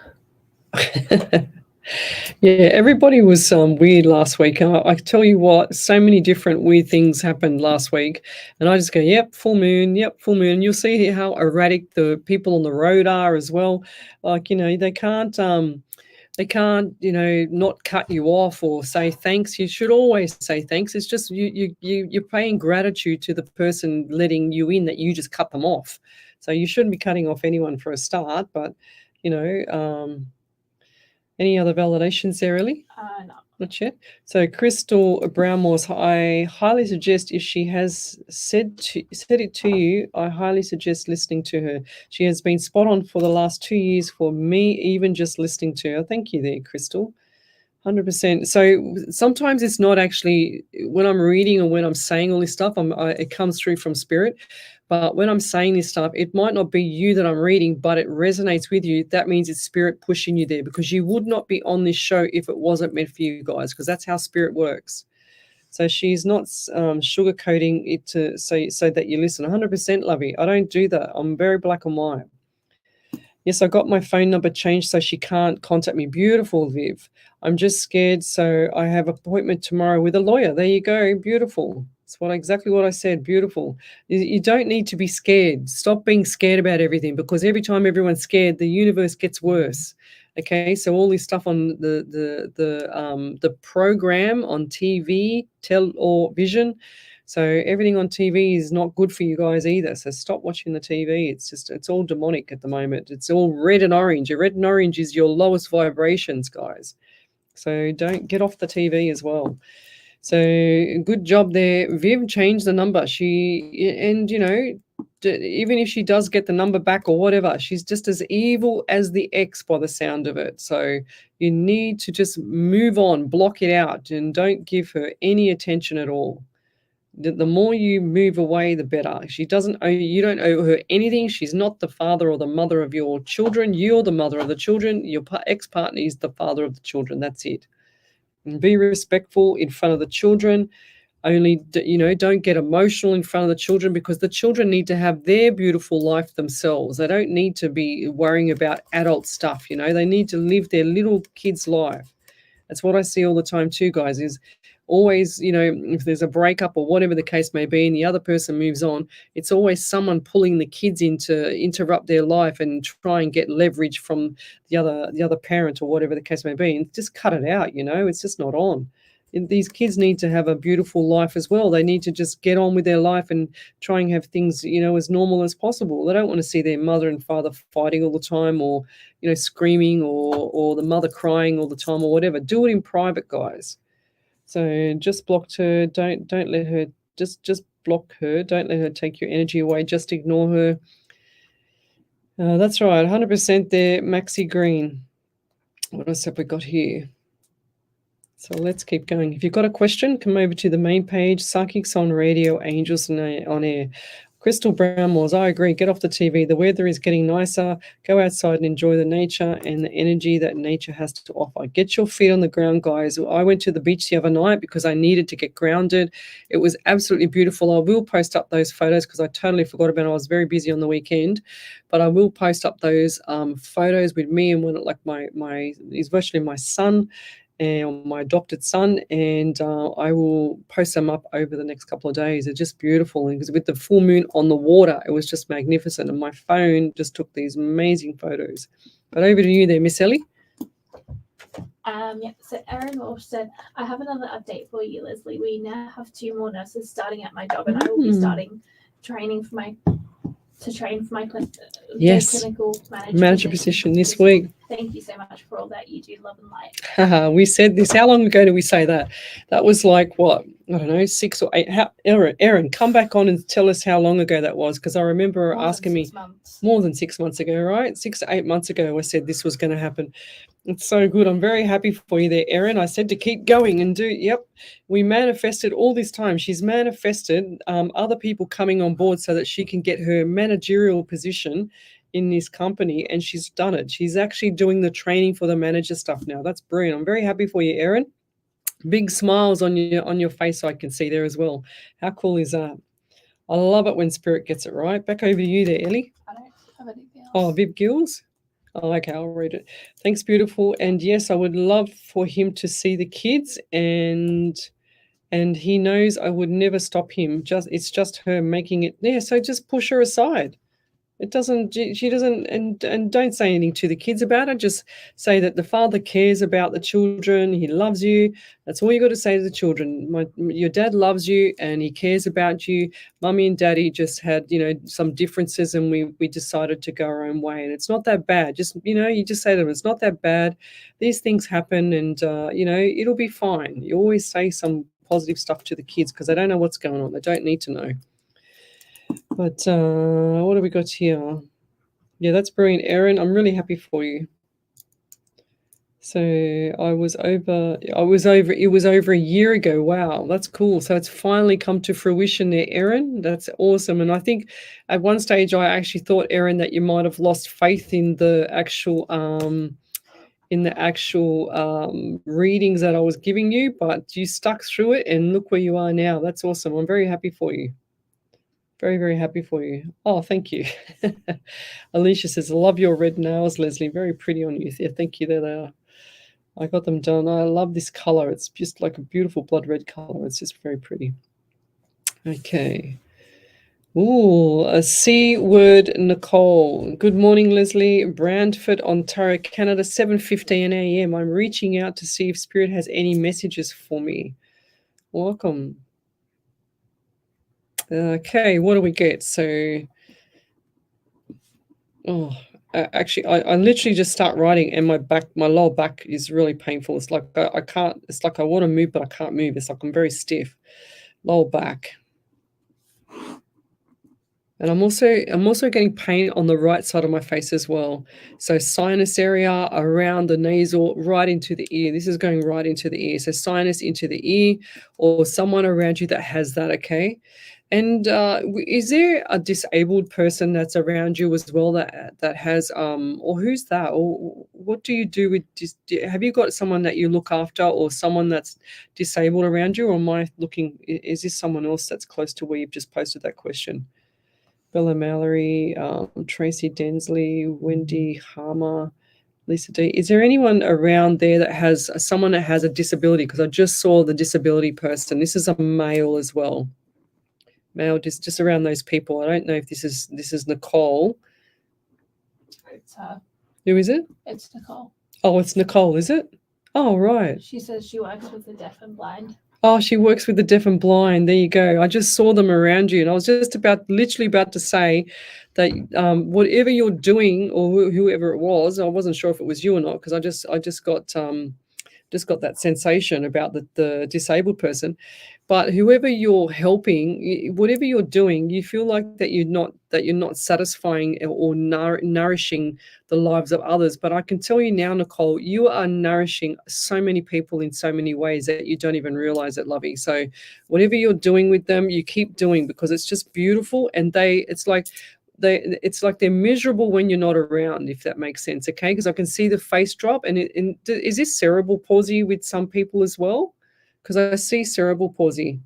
Yeah, everybody was weird last week. I tell you what, so many different weird things happened last week. And I just go, yep, full moon. You'll see how erratic the people on the road are as well. Like, they can't, not cut you off or say thanks. You should always say thanks. It's just you're paying gratitude to the person letting you in that you just cut them off. So you shouldn't be cutting off anyone for a start, but, any other validations there, Ellie? No. Not yet. So Crystal Brownmores, I highly suggest, if she has said it to you, I highly suggest listening to her. She has been spot on for the last 2 years for me, even just listening to her. Thank you there, Crystal. 100%. So sometimes it's not actually when I'm reading or when I'm saying all this stuff, it comes through from spirit. But when I'm saying this stuff, it might not be you that I'm reading, but it resonates with you. That means it's spirit pushing you there, because you would not be on this show if it wasn't meant for you guys, because that's how spirit works. So she's not sugarcoating it so that you listen. 100%, Lovey. I don't do that. I'm very black and white. Yes, I got my phone number changed so she can't contact me. Beautiful, Viv. I'm just scared, so I have an appointment tomorrow with a lawyer. There you go. Beautiful. It's exactly what I said. Beautiful. You don't need to be scared. Stop being scared about everything, because every time everyone's scared, the universe gets worse. Okay, so all this stuff on the program on TV, or vision. So everything on TV is not good for you guys either. So stop watching the TV. It's all demonic at the moment. It's all red and orange. Red and orange is your lowest vibrations, guys. So don't get off the TV as well. So good job there. Viv changed the number. Even if she does get the number back or whatever, she's just as evil as the ex by the sound of it. So you need to just move on, block it out, and don't give her any attention at all. The more you move away, the better. You don't owe her anything. She's not the father or the mother of your children. You're the mother of the children. Your ex-partner is the father of the children. That's it. And be respectful in front of the children. Only, don't get emotional in front of the children, because the children need to have their beautiful life themselves. They don't need to be worrying about adult stuff. They need to live their little kid's life. That's what I see all the time too, guys, is always, if there's a breakup or whatever the case may be and the other person moves on, it's always someone pulling the kids in to interrupt their life and try and get leverage from the other parent or whatever the case may be. And just cut it out, it's just not on. And these kids need to have a beautiful life as well. They need to just get on with their life and try and have things, as normal as possible. They don't want to see their mother and father fighting all the time, or, screaming, or the mother crying all the time or whatever. Do it in private, guys. So just blocked her. Don't let her, just block her. Don't let her take your energy away. Just ignore her. That's right. 100% there, Maxi Green. What else have we got here? So let's keep going. If you've got a question, come over to the main page, Psychics on Radio, Angels on Air. Crystal Brownmores, I agree. Get off the TV. The weather is getting nicer. Go outside and enjoy the nature and the energy that nature has to offer. Get your feet on the ground, guys. I went to the beach the other night because I needed to get grounded. It was absolutely beautiful. I will post up those photos because I totally forgot about it. I was very busy on the weekend, but I will post up those photos with me and he's virtually my son, and my adopted son, and I will post them up over the next couple of days. They're just beautiful, and with the full moon on the water, it was just magnificent, and my phone just took these amazing photos. But over to you there, Miss Ellie. So Erin Walsh said, I have another update for you, Lesley. We now have 2 more nurses starting at my job, and I will be starting training for my clinical manager position this week. Thank you so much for all that you do, love and light. We said this. How long ago did we say that? That was like, what? I don't know, 6 or 8. Erin, come back on and tell us how long ago that was, because I remember More asking than me 6 months. more than 6 months ago, right? 6 to 8 months ago, I said this was going to happen. It's so good. I'm very happy for you there, Erin. I said to keep going and do. Yep, we manifested all this time. She's manifested other people coming on board so that she can get her managerial position in this company, and she's done it. She's actually doing the training for the manager stuff now. That's brilliant. I'm very happy for you, Erin. Big smiles on your face I can see there as well. How cool is that? I love it when Spirit gets it right. Back over to you there, Ellie. I don't have anything else. Oh, Viv Gills. Oh, okay, I'll read it. Thanks, beautiful. And yes, I would love for him to see the kids, and he knows I would never stop him. It's just her making it there. So just push her aside. It doesn't. She doesn't. And don't say anything to the kids about it. Just say that the father cares about the children. He loves you. That's all you got to say to the children. Your dad loves you and he cares about you. Mummy and daddy just had, some differences, and we decided to go our own way. And it's not that bad. Just, you just say to them, it's not that bad. These things happen, and it'll be fine. You always say some positive stuff to the kids because they don't know what's going on. They don't need to know. But what have we got here? Yeah, that's brilliant, Erin. I'm really happy for you. So it was over a year ago. Wow, that's cool. So it's finally come to fruition there, Erin. That's awesome. And I think at one stage I actually thought, Erin, that you might have lost faith in the actual readings that I was giving you, but you stuck through it and look where you are now. That's awesome. I'm very happy for you. Very, very happy for you. Oh, thank you. Alicia says, I love your red nails, Lesley. Very pretty on you. Yeah, thank you. There they are. I got them done. I love this color. It's just like a beautiful blood red color. It's just very pretty. Okay. Ooh, a C word, Nicole. Good morning, Lesley. Brantford, Ontario, Canada, 7:15 a.m. I'm reaching out to see if Spirit has any messages for me. Welcome. Okay, what do we get? So, actually, I literally just start writing, and my lower back is really painful. It's like I can't. It's like I want to move, but I can't move. It's like I'm very stiff, lower back, and I'm also getting pain on the right side of my face as well. So sinus area around the nasal, right into the ear. This is going right into the ear. So sinus into the ear, or someone around you that has that. Okay. And is there a disabled person that's around you as well that has or who's that, or what do you do with have you got someone that you look after or someone that's disabled around you, or am I looking, is this someone else that's close to where you've just posted that question? Bella Mallory, Tracy Densley, Wendy Harmer, Lisa D. Is there anyone around there that has someone that has a disability? Because I just saw the disability person. This is a male as well. Male, just around those people. I don't know if this is Nicole. It's her. Who is it? It's Nicole. Oh, it's Nicole, is it? Oh, right. She says she works with the deaf and blind. Oh, she works with the deaf and blind. There you go. I just saw them around you, and I was just literally about to say that whatever you're doing, or whoever it was, I wasn't sure if it was you or not, because I just got that sensation about the disabled person. But whoever you're helping, whatever you're doing, you feel like that you're not satisfying or nourishing the lives of others. But I can tell you now, Nicole, you are nourishing so many people in so many ways that you don't even realize it, Lovey. So whatever you're doing with them, you keep doing, because it's just beautiful, and it's like they're miserable when you're not around, if that makes sense. Okay, because I can see the face drop. And is this cerebral palsy with some people as well? Because I see cerebral palsy.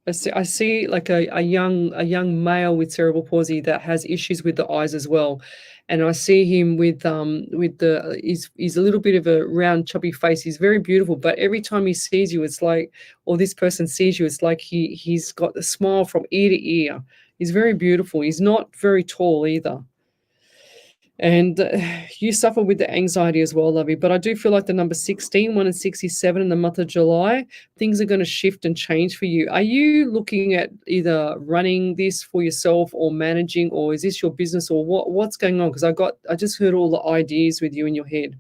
I see like a young male with cerebral palsy that has issues with the eyes as well, and I see him with he's a little bit of a round, chubby face. He's very beautiful, but every time he sees you, it's like, or this person sees you, it's like he's got a smile from ear to ear. He's very beautiful. He's not very tall either. And you suffer with the anxiety as well, lovey. But I do feel like the number 16, 1 and 67 in the month of July, things are going to shift and change for you. Are you looking at either running this for yourself or managing, or is this your business, or what's going on? Because I just heard all the ideas with you in your head.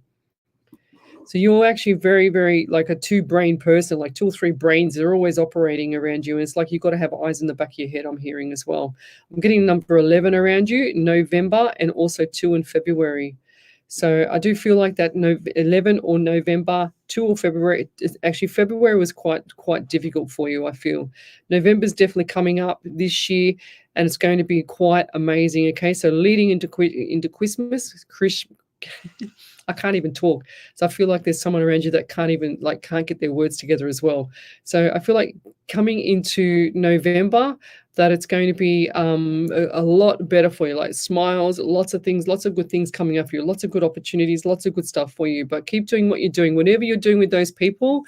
So you're actually very, very like a two-brain person, like 2 or 3 brains that are always operating around you. And it's like you've got to have eyes in the back of your head, I'm hearing as well. I'm getting number 11 around you in November and also 2 in February. So I do feel like that 11 or November, 2 or February. Actually, February was quite difficult for you, I feel. November's definitely coming up this year, and it's going to be quite amazing. Okay, so leading into Christmas, I can't even talk. So I feel like there's someone around you that can't get their words together as well. So I feel like coming into November, that it's going to be a lot better for you, like smiles, lots of things, lots of good things coming up for you, lots of good opportunities, lots of good stuff for you. But keep doing what you're doing. Whatever you're doing with those people,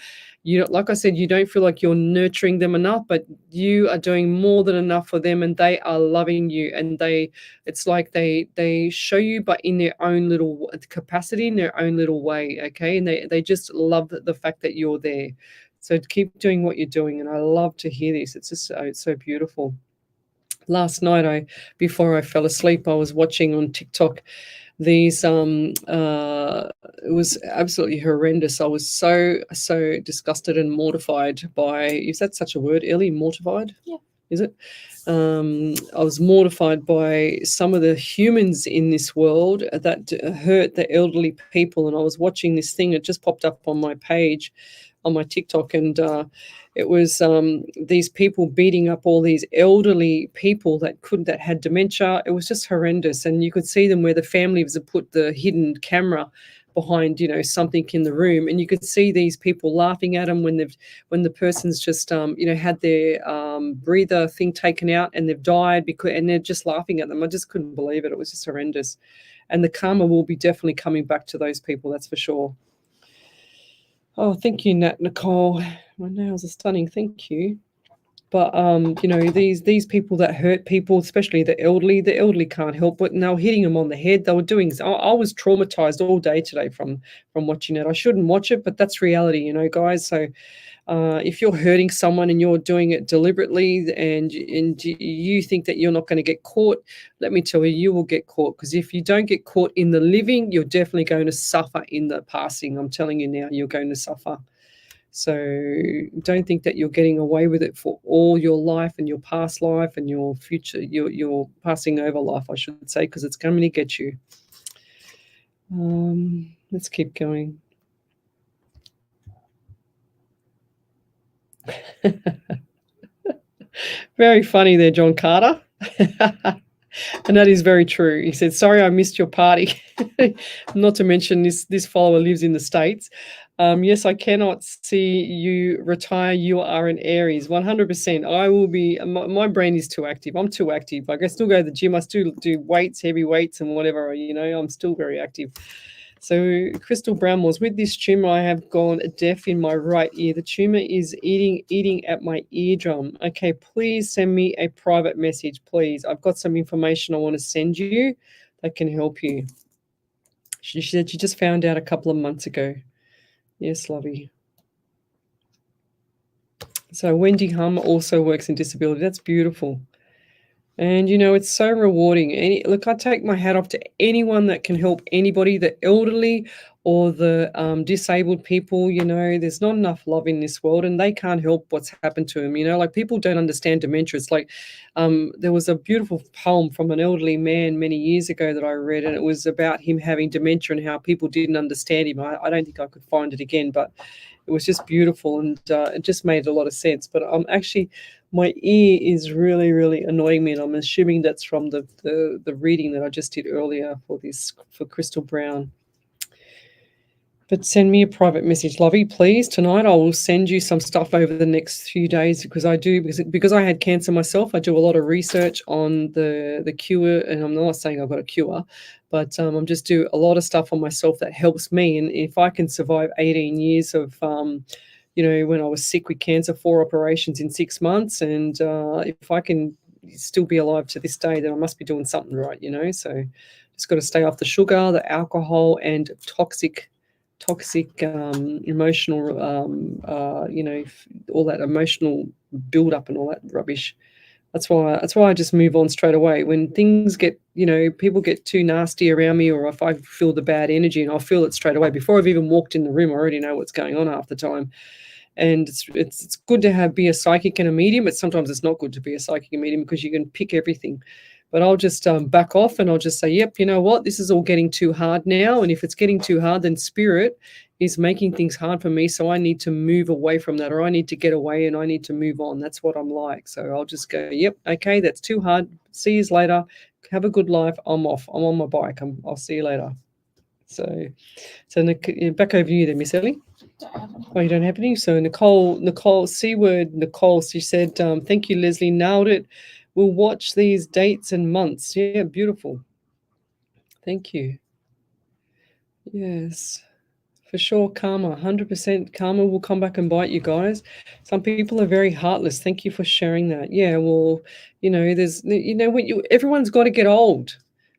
like I said, you don't feel like you're nurturing them enough, but you are doing more than enough for them, and they are loving you. And it's like they show you, but in their own little capacity, in their own little way. Okay, and they just love the fact that you're there. So keep doing what you're doing, and I love to hear this. It's just it's so beautiful. Last night, before I fell asleep, I was watching on TikTok these it was absolutely horrendous. I was so disgusted and mortified by, is that such a word, Ellie? Mortified? Yeah. Is it? I was mortified by some of the humans in this world that hurt the elderly people. And I was watching this thing, it just popped up on my page, on my TikTok, and it was these people beating up all these elderly people that had dementia. It was just horrendous, and you could see them where the families had put the hidden camera behind, something in the room, and you could see these people laughing at them when the person's just had their breather thing taken out and they've died, and they're just laughing at them. I just couldn't believe it. It was just horrendous, and the karma will be definitely coming back to those people, that's for sure. Oh, thank you, Nat Nicole. My nails are stunning. Thank you. But these people that hurt people, especially the elderly can't help but now hitting them on the head. They were doing. I was traumatized all day today from watching it. I shouldn't watch it, but that's reality, guys. So if you're hurting someone and you're doing it deliberately, and you think that you're not going to get caught, let me tell you, you will get caught. Because if you don't get caught in the living, you're definitely going to suffer in the passing. I'm telling you now, you're going to suffer. So don't think that you're getting away with it for all your life and your past life and your future, your passing over life, I should say, because it's coming to get you. Let's keep going. Very funny there, John Carter. And that is very true. He said, sorry, I missed your party. Not to mention this follower lives in the States. Yes, I cannot see you retire. You are an Aries, 100%. I will be, my brain is too active. I'm too active. Like, I still go to the gym. I still do weights, heavy weights and whatever, I'm still very active. So Crystal Brown was, with this tumor, I have gone deaf in my right ear. The tumor is eating at my eardrum. Okay, please send me a private message, please. I've got some information I want to send you that can help you. She said she just found out a couple of months ago. Yes, lovey. So Wendy Hum also works in disability. That's beautiful. And, it's so rewarding. Look, I take my hat off to anyone that can help anybody, the elderly or the disabled people. There's not enough love in this world, and they can't help what's happened to them. Like, people don't understand dementia. It's like there was a beautiful poem from an elderly man many years ago that I read, and it was about him having dementia and how people didn't understand him. I don't think I could find it again, but it was just beautiful, and it just made a lot of sense. But my ear is really, really annoying me, and I'm assuming that's from the reading that I just did earlier for Crystal Brown. But send me a private message, lovey, please. Tonight I will send you some stuff over the next few days, because I had cancer myself. I do a lot of research on the cure, and I'm not saying I've got a cure, but I'm just do a lot of stuff on myself that helps me. And if I can survive 18 years of when I was sick with cancer, 4 operations in 6 months, and if I can still be alive to this day, then I must be doing something right, So Just got to stay off the sugar, the alcohol, and toxic emotional, all that emotional build up and all that rubbish. That's why I just move on straight away. When things get, people get too nasty around me, or if I feel the bad energy, and I'll feel it straight away before I've even walked in the room. I already know what's going on half the time. And it's good to be a psychic and a medium, but sometimes it's not good to be a psychic and medium because you can pick everything. But I'll just back off, and I'll just say, yep, you know what? This is all getting too hard now. And if it's getting too hard, then spirit is making things hard for me. So I need to move away from that, or I need to get away and I need to move on. That's what I'm like. So I'll just go, yep, okay, that's too hard. See you later. Have a good life. I'm off. I'm on my bike. I'll see you later. So back over to you then, Miss Ellie. Oh, you don't have any? So Nicole, C-word Nicole, she said, thank you, Lesley, nailed it. We'll watch these dates and months. Yeah, beautiful. Thank you. Yes, for sure. Karma, 100% karma will come back and bite you guys. Some people are very heartless. Thank you for sharing that. Yeah, well, everyone's got to get old.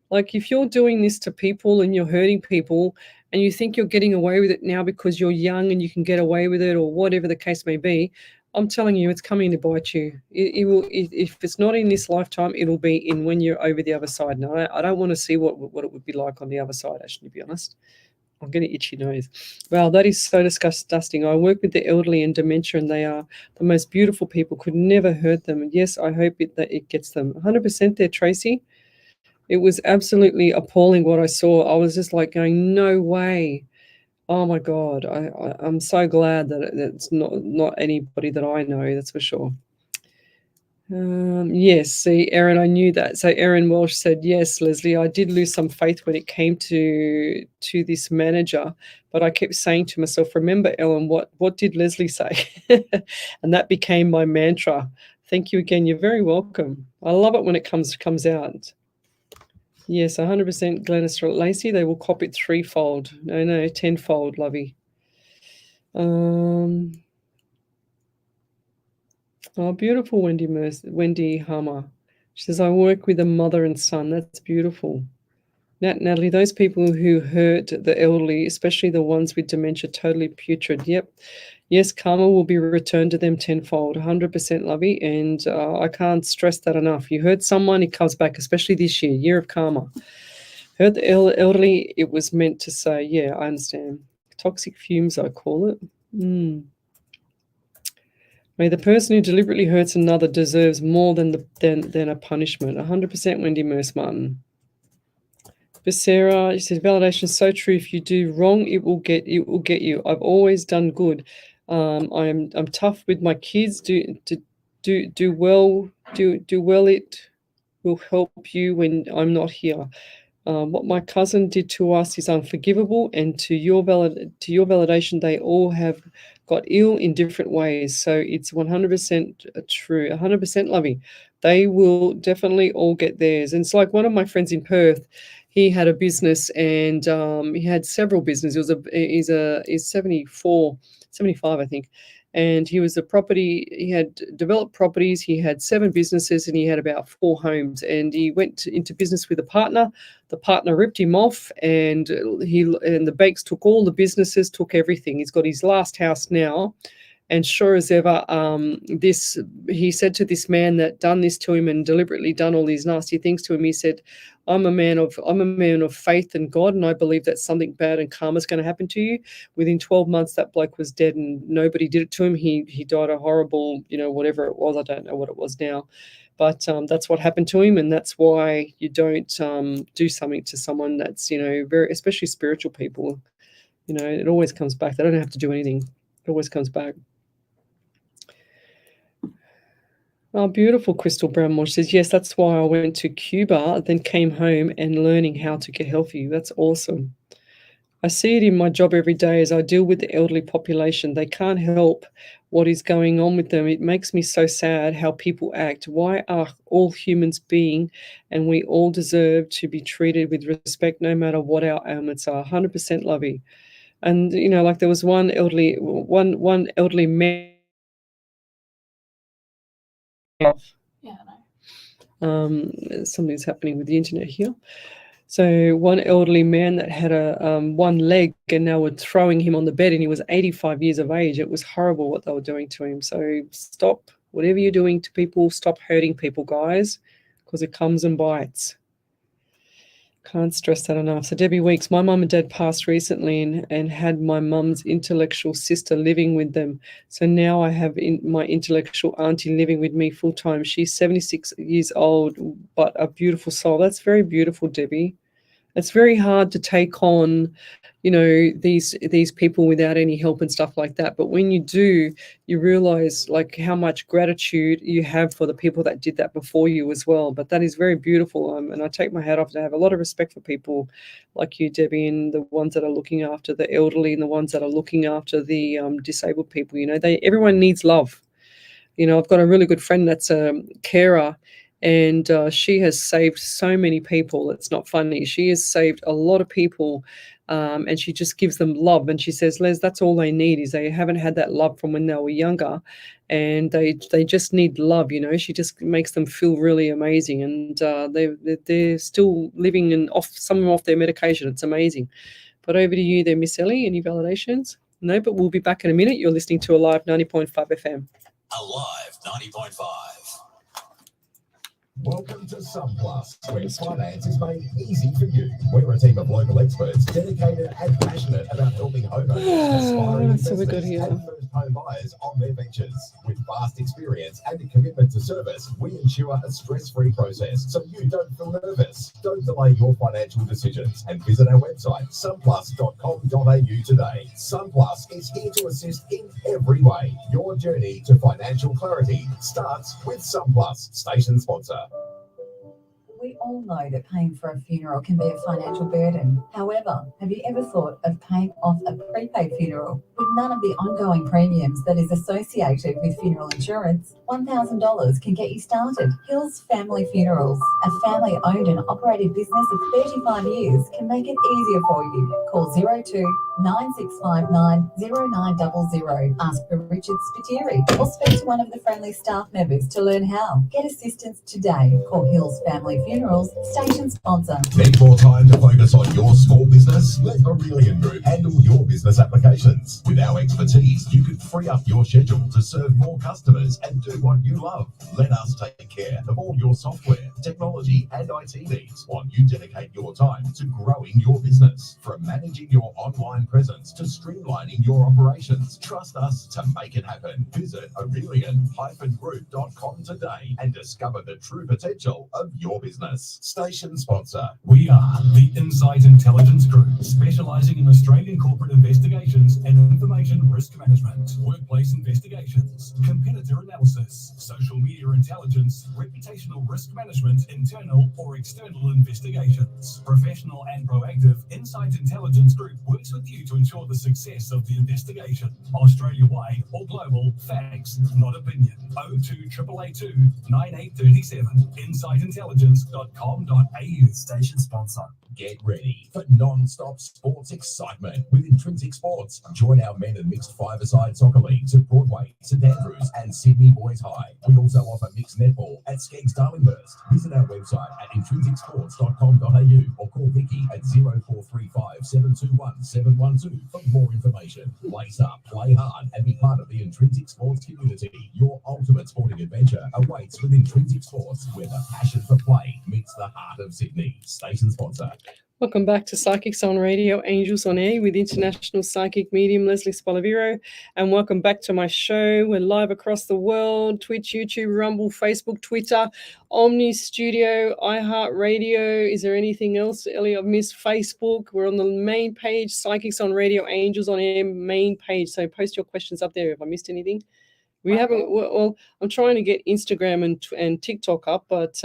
Like if you're doing this to people and you're hurting people and you think you're getting away with it now because you're young and you can get away with it, or whatever the case may be, I'm telling you, it's coming to bite you. It will. If it's not in this lifetime, it'll be in when you're over the other side. No, I don't want to see what it would be like on the other side, actually, to be honest. I'm getting itchy nose. Wow, that is so disgusting. I work with the elderly and dementia, and they are the most beautiful people. Could never hurt them. And yes, I hope that it gets them. 100% there, Tracy. It was absolutely appalling what I saw. I was just like going, no way. Oh my God. I'm so glad that it's not anybody that I know, that's for sure. Yes, see, Erin, I knew that. So Erin Walsh said, yes, Lesley, I did lose some faith when it came to this manager, but I kept saying to myself, remember, Ellen, what did Lesley say? And that became my mantra. Thank you again. You're very welcome. I love it when it comes out. Yes, 100% Glennis Lacey. They will cop it threefold. No, tenfold, lovey. Oh, beautiful, Wendy Hammer. She says, I work with a mother and son. That's beautiful. Natalie, those people who hurt the elderly, especially the ones with dementia, totally putrid. Yep. Yes, karma will be returned to them tenfold, 100% lovey. And I can't stress that enough. You hurt someone, it comes back, especially this year of karma. Hurt the elderly, it was meant to say, yeah, I understand. Toxic fumes, I call it. May the person who deliberately hurts another deserves more than a punishment. 100% Wendy Merce Martin. Becerra, she said, validation is so true. If you do wrong, it will get you. I've always done good. I'm tough with my kids. Do well. It will help you when I'm not here. What my cousin did to us is unforgivable, and to your validation, they all have got ill in different ways. So it's 100% true, 100% loving. They will definitely all get theirs. And it's like one of my friends in Perth. He had a business, and he had several businesses. He's 74, 75, I think. And he had developed properties. He had 7 businesses, and he had about 4 homes. And he went into business with a partner. The partner ripped him off, and the banks took all the businesses, took everything. He's got his last house now. And sure as ever, he said to this man that done this to him and deliberately done all these nasty things to him, he said, I'm a man of faith and God, and I believe that something bad and karma is going to happen to you. Within 12 months, that bloke was dead, and nobody did it to him. He died a horrible, whatever it was. I don't know what it was now. But that's what happened to him, and that's why you don't do something to someone that's, very, especially spiritual people. It always comes back. They don't have to do anything. It always comes back. Oh, beautiful. Crystal Brownmore says, yes, that's why I went to Cuba, then came home and learning how to get healthy. That's awesome. I see it in my job every day as I deal with the elderly population. They can't help what is going on with them. It makes me so sad how people act. Why are all humans being, and we all deserve to be treated with respect no matter what our ailments are. 100% lovey. And, like there was one elderly man. Yeah, I know. Something's happening with the internet here. So one elderly man that had a one leg, and they were throwing him on the bed, and he was 85 years of age. It was horrible what they were doing to him. So stop whatever you're doing to people. Stop hurting people, guys, because it comes and bites. Can't stress that enough. So Debbie Weeks, my mum and dad passed recently and had my mum's intellectual sister living with them. So now I have my intellectual auntie living with me full time. She's 76 years old, but a beautiful soul. That's very beautiful, Debbie. It's very hard to take on, you know, these people without any help and stuff like that. But when you do, you realize like how much gratitude you have for the people that did that before you as well. But that is very beautiful. And I take my hat off to have a lot of respect for people like you, Debbie, and the ones that are looking after the elderly and the ones that are looking after the disabled people. You know, everyone needs love. You know, I've got a really good friend that's a carer, and she has saved so many people. It's not funny. She has saved a lot of people, and she just gives them love. And she says, Les, that's all they need, is they haven't had that love from when they were younger, and they just need love. You know, she just makes them feel really amazing, and they're still living and some of them off their medication. It's amazing. But over to you there, Miss Ellie. Any validations? No, but we'll be back in a minute. You're listening to Alive 90.5 FM. Alive 90.5. Welcome to SunPlus, where finance is made easy for you. We're a team of local experts dedicated and passionate about helping homeowners, aspiring investors, and first-home buyers on their ventures. With vast experience and a commitment to service, we ensure a stress-free process so you don't feel nervous. Don't delay your financial decisions and visit our website, sunplus.com.au today. SunPlus is here to assist in every way. Your journey to financial clarity starts with SunPlus, station sponsor. We all know that paying for a funeral can be a financial burden. However, have you ever thought of paying off a prepaid funeral with none of the ongoing premiums that is associated with funeral insurance? $1,000 can get you started. Hills Family Funerals, a family-owned and operated business of 35 years, can make it easier for you. Call 02-9659-0900. Ask for Richard Spiteri or speak to one of the friendly staff members to learn how. Get assistance today. Call Hills Family Funerals, station sponsor. Need more time to focus on your small business? Let Aurelian Group handle your business applications. With our expertise, you can free up your schedule to serve more customers and do what you love. Let us take care of all your software, technology, and IT needs while you dedicate your time to growing your business. From managing your online presence to streamlining your operations, trust us to make it happen. Visit aurelian-group.com today and discover the true potential of your business. Station sponsor. We are the Insight Intelligence Group, specialising in Australian corporate investigations and information risk management, workplace investigations, competitor analysis, social media intelligence, reputational risk management, internal or external investigations. Professional and proactive, Insight Intelligence Group works with you to ensure the success of the investigation. Australia-wide or global, facts, not opinion. 02 882 9837. InsightIntelligence.com.au. Station sponsor. Get ready for non-stop sports excitement with Intrinsic Sports. Join our men and mixed five-a-side soccer leagues at Broadway, St Andrews and Sydney Boys High. We also offer mixed netball at Skeggs Darlinghurst. Visit our website at intrinsicsports.com.au or call Vicky at 0435 721 712 for more information. Lace up, play hard and be part of the Intrinsic Sports community. Your ultimate sporting adventure awaits with Intrinsic Sports, where the passion for play meets the heart of Sydney. Station sponsor. Welcome back to Psychics on Radio, Angels on Air with international psychic medium Lesley Spaliviero. And welcome back to my show. We're live across the world: Twitch, YouTube, Rumble, Facebook, Twitter, Omni Studio, iHeartRadio. Is there anything else, Ellie, I've missed? Facebook. We're on the main page, Psychics on Radio, Angels on Air main page. So post your questions up there if I missed anything. We haven't, well, I'm trying to get Instagram and TikTok up, but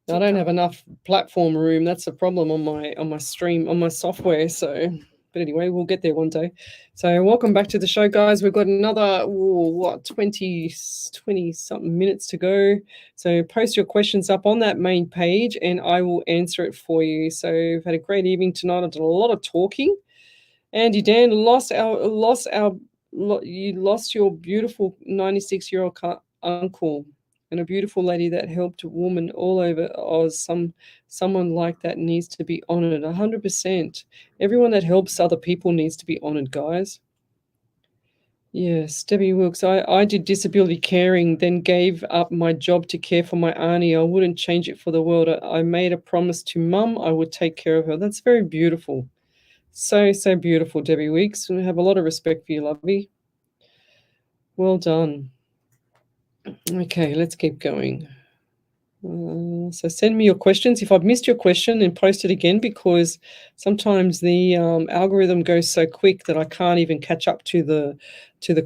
I don't have enough platform room. That's a problem on my stream, on my software. So, but anyway, we'll get there one day. So welcome back to the show, guys. We've got another, 20 something minutes to go. So post your questions up on that main page and I will answer it for you. So we've had a great evening tonight. I've done a lot of talking. Andy Dan, you lost your beautiful 96-year-old uncle. and a beautiful lady that helped a woman all over Oz. Someone like that needs to be honored. 100%. Everyone that helps other people needs to be honored, guys. Yes, Debbie Wilkes. I did disability caring, then gave up my job to care for my auntie. I wouldn't change it for the world. I made a promise to Mum I would take care of her. That's very beautiful. So beautiful, Debbie Weeks. I have a lot of respect for you, lovey. Well done. Okay, let's keep going. So send me your questions. If I've missed your question, then post it again, because sometimes the algorithm goes so quick that I can't even catch up to the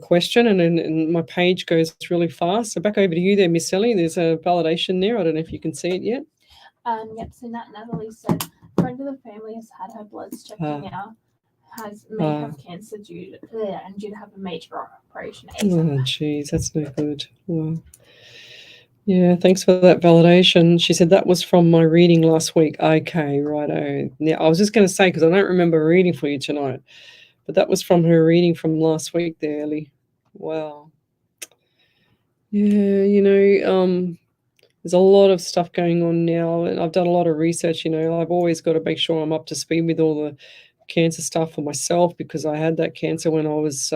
question, and my page goes really fast. So back over to you there, Miss Sally. There's a validation there. I don't know if you can see it yet. Yep. So Natalie said, friend of the family has had her bloods checked now. May have cancer due to have a major operation. Oh, geez, that's no good. Wow. Yeah, thanks for that validation. She said that was from my reading last week. Okay, righto. Now, I was just going to say, because I don't remember reading for you tonight, but that was from her reading from last week there, Ellie. Wow. Yeah, there's a lot of stuff going on now, and I've done a lot of research. I've always got to make sure I'm up to speed with all the cancer stuff for myself, because I had that cancer when I was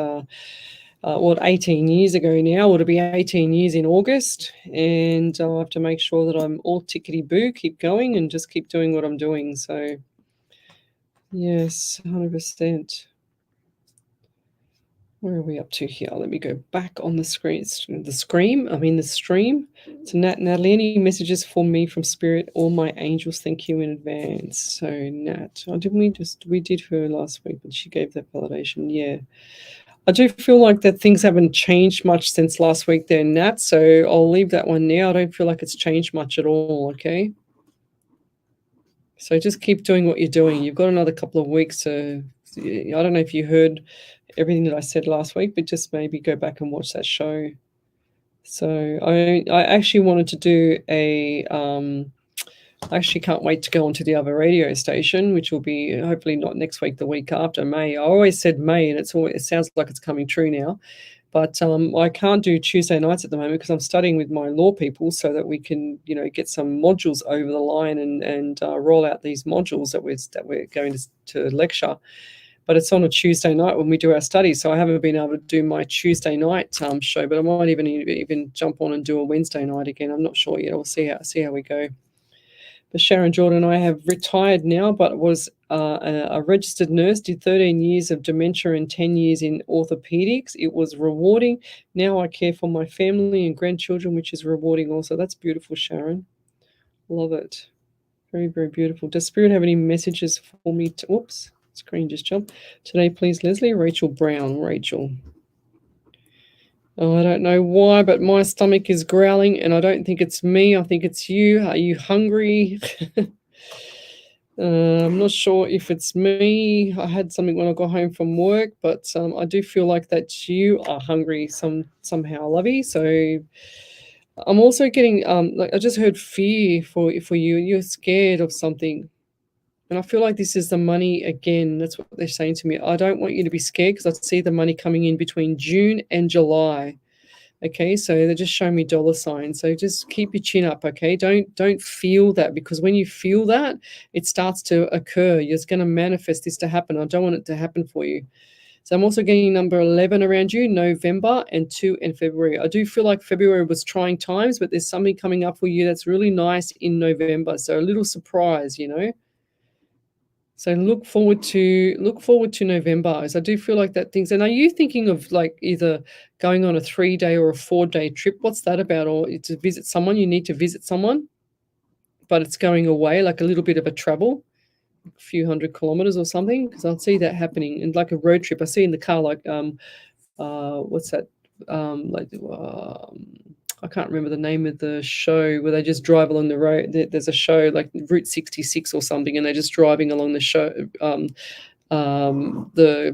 18 years ago now. It'll be 18 years in August, and I'll have to make sure that I'm all tickety-boo, keep going, and just keep doing what I'm doing. So, yes, 100%. Where are we up to here? Let me go back on the screen. The stream. So, Natalie, any messages for me from Spirit or my angels? Thank you in advance. So, Nat, we did her last week, but she gave that validation. Yeah. I do feel like that things haven't changed much since last week there, Nat, so I'll leave that one now. I don't feel like it's changed much at all, okay? So just keep doing what you're doing. You've got another couple of weeks to, I don't know if you heard everything that I said last week, but just maybe go back and watch that show. So I actually wanted to do I actually can't wait to go onto the other radio station, which will be hopefully not next week, the week after, May. I always said May, and it sounds like it's coming true now. But I can't do Tuesday nights at the moment because I'm studying with my law people so that we can, get some modules over the line and roll out these modules that we're going to lecture. But it's on a Tuesday night when we do our studies, so I haven't been able to do my Tuesday night show. But I might even jump on and do a Wednesday night again. I'm not sure yet. We'll see how we go. But Sharon Jordan and I have retired now, but was a registered nurse, did 13 years of dementia and 10 years in orthopedics. It was rewarding. Now I care for my family and grandchildren, which is rewarding also. That's beautiful, Sharon. Love it. Very, very beautiful. Does Spirit have any messages for me? Whoops, screen just jumped. Today, please, Leslie. Rachel Brown. Rachel. Oh, I don't know why, but my stomach is growling, and I don't think it's me. I think it's you. Are you hungry? I'm not sure if it's me. I had something when I got home from work, but I do feel like that you are hungry somehow, lovey. So I'm also getting I just heard fear for you. You're scared of something. And I feel like this is the money again. That's what they're saying to me. I don't want you to be scared because I see the money coming in between June and July. Okay, so they're just showing me dollar signs. So just keep your chin up, okay? Don't feel that, because when you feel that, it starts to occur. You're going to manifest this to happen. I don't want it to happen for you. So I'm also getting number 11 around you, November, and 2 in February. I do feel like February was trying times, but there's something coming up for you that's really nice in November. So a little surprise, So look forward to November, as I do feel like that things. And are you thinking of like either going on a 3-day or a 4-day trip? What's that about? Or to visit someone? You need to visit someone, but it's going away, like a little bit of a travel, a few hundred kilometers or something. Because I'll see that happening, and like a road trip. I see in the car, like what's that? I can't remember the name of the show where they just drive along the road. There's a show like Route 66 or something, and they're just driving along the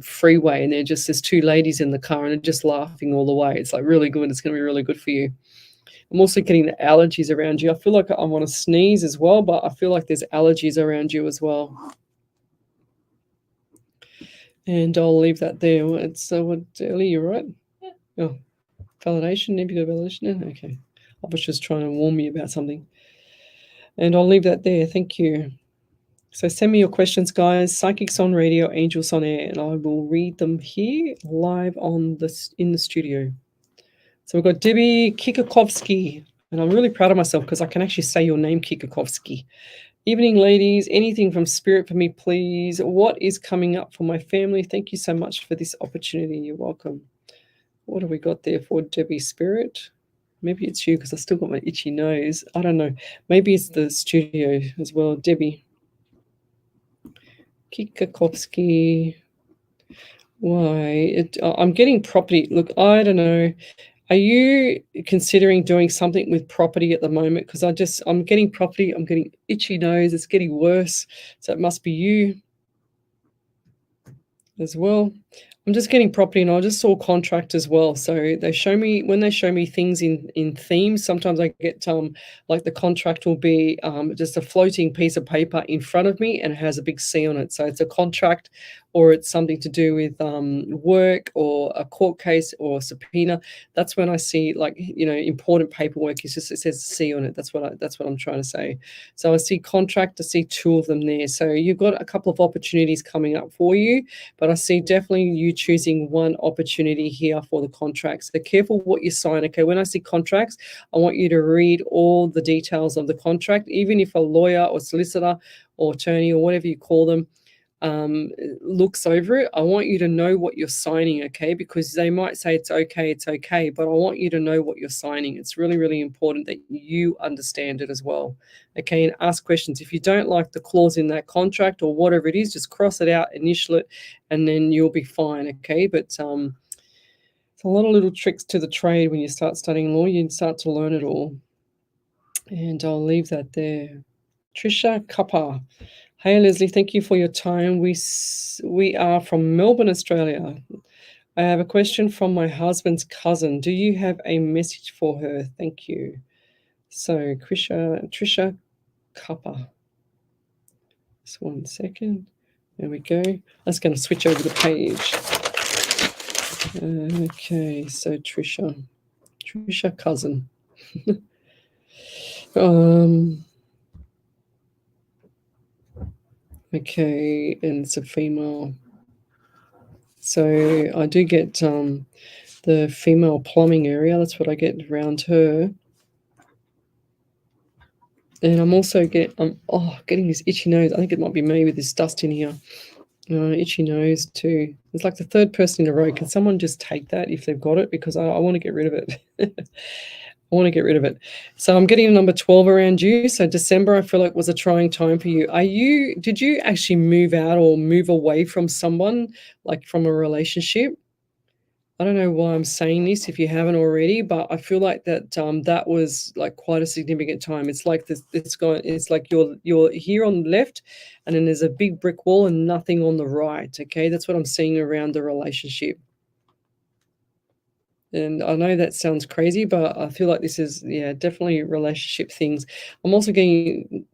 freeway, and there's 2 ladies in the car, and they're just laughing all the way. It's like really good. It's going to be really good for you. I'm also getting the allergies around you. I feel like I want to sneeze as well, but I feel like there's allergies around you as well. And I'll leave that there. Ellie, you're right? Yeah. Oh. Validation, nebula validation. Okay. was just trying to warn me about something. And I'll leave that there. Thank you. So send me your questions, guys. Psychics on radio, angels on air, and I will read them here live in the studio. So we've got Debbie Kikakovsky, and I'm really proud of myself because I can actually say your name, Kikakovsky. Evening, ladies. Anything from Spirit for me, please. What is coming up for my family? Thank you so much for this opportunity. You're welcome. What have we got there for Debbie Spirit? Maybe it's you because I still got my itchy nose. I don't know. Maybe it's the studio as well. Debbie Kikakovsky. Why? I'm getting property. Look, I don't know. Are you considering doing something with property at the moment? Because I'm getting property. I'm getting itchy nose. It's getting worse. So it must be you as well. I'm just getting property, and I just saw contract as well. So when they show me things in themes, sometimes I get like the contract will be just a floating piece of paper in front of me, and it has a big C on it. So it's a contract, or it's something to do with work or a court case or a subpoena. That's when I see, like, important paperwork. It says C on it. That's what I'm trying to say. So I see contract. I see 2 of them there. So you've got a couple of opportunities coming up for you, but I see definitely you choosing one opportunity here for the contracts. So careful what you sign. Okay, when I see contracts, I want you to read all the details of the contract, even if a lawyer or solicitor or attorney or whatever you call them looks over it. I want you to know what you're signing, okay? Because they might say it's okay, but I want you to know what you're signing. It's really, really important that you understand it as well, okay? And ask questions. If you don't like the clause in that contract or whatever it is, just cross it out, initial it, and then you'll be fine, okay? But it's a lot of little tricks to the trade when you start studying law. You start to learn it all. And I'll leave that there. Trisha Kappa. Hey, Lesley, thank you for your time. We are from Melbourne, Australia. I have a question from my husband's cousin. Do you have a message for her? Thank you. So, Trisha Kappa. Just 1 second. There we go. I'm just going to switch over the page. Okay, so Trisha cousin. Okay, and it's a female. So I do get the female plumbing area. That's what I get around her. And I'm also getting this itchy nose. I think it might be me with this dust in here. Itchy nose too. It's like the 3rd person in a row. Can someone just take that if they've got it? Because I want to get rid of it. I want to get rid of it. So I'm getting a number 12 around you. So December, I feel like, was a trying time for you. Did you actually move out or move away from someone, like from a relationship? I don't know why I'm saying this if you haven't already, but I feel like that that was like quite a significant time. It's like this. It's like you're here on the left, and then there's a big brick wall and nothing on the right. Okay, that's what I'm seeing around the relationship. And I know that sounds crazy, but I feel like this is, definitely relationship things. I'm also getting,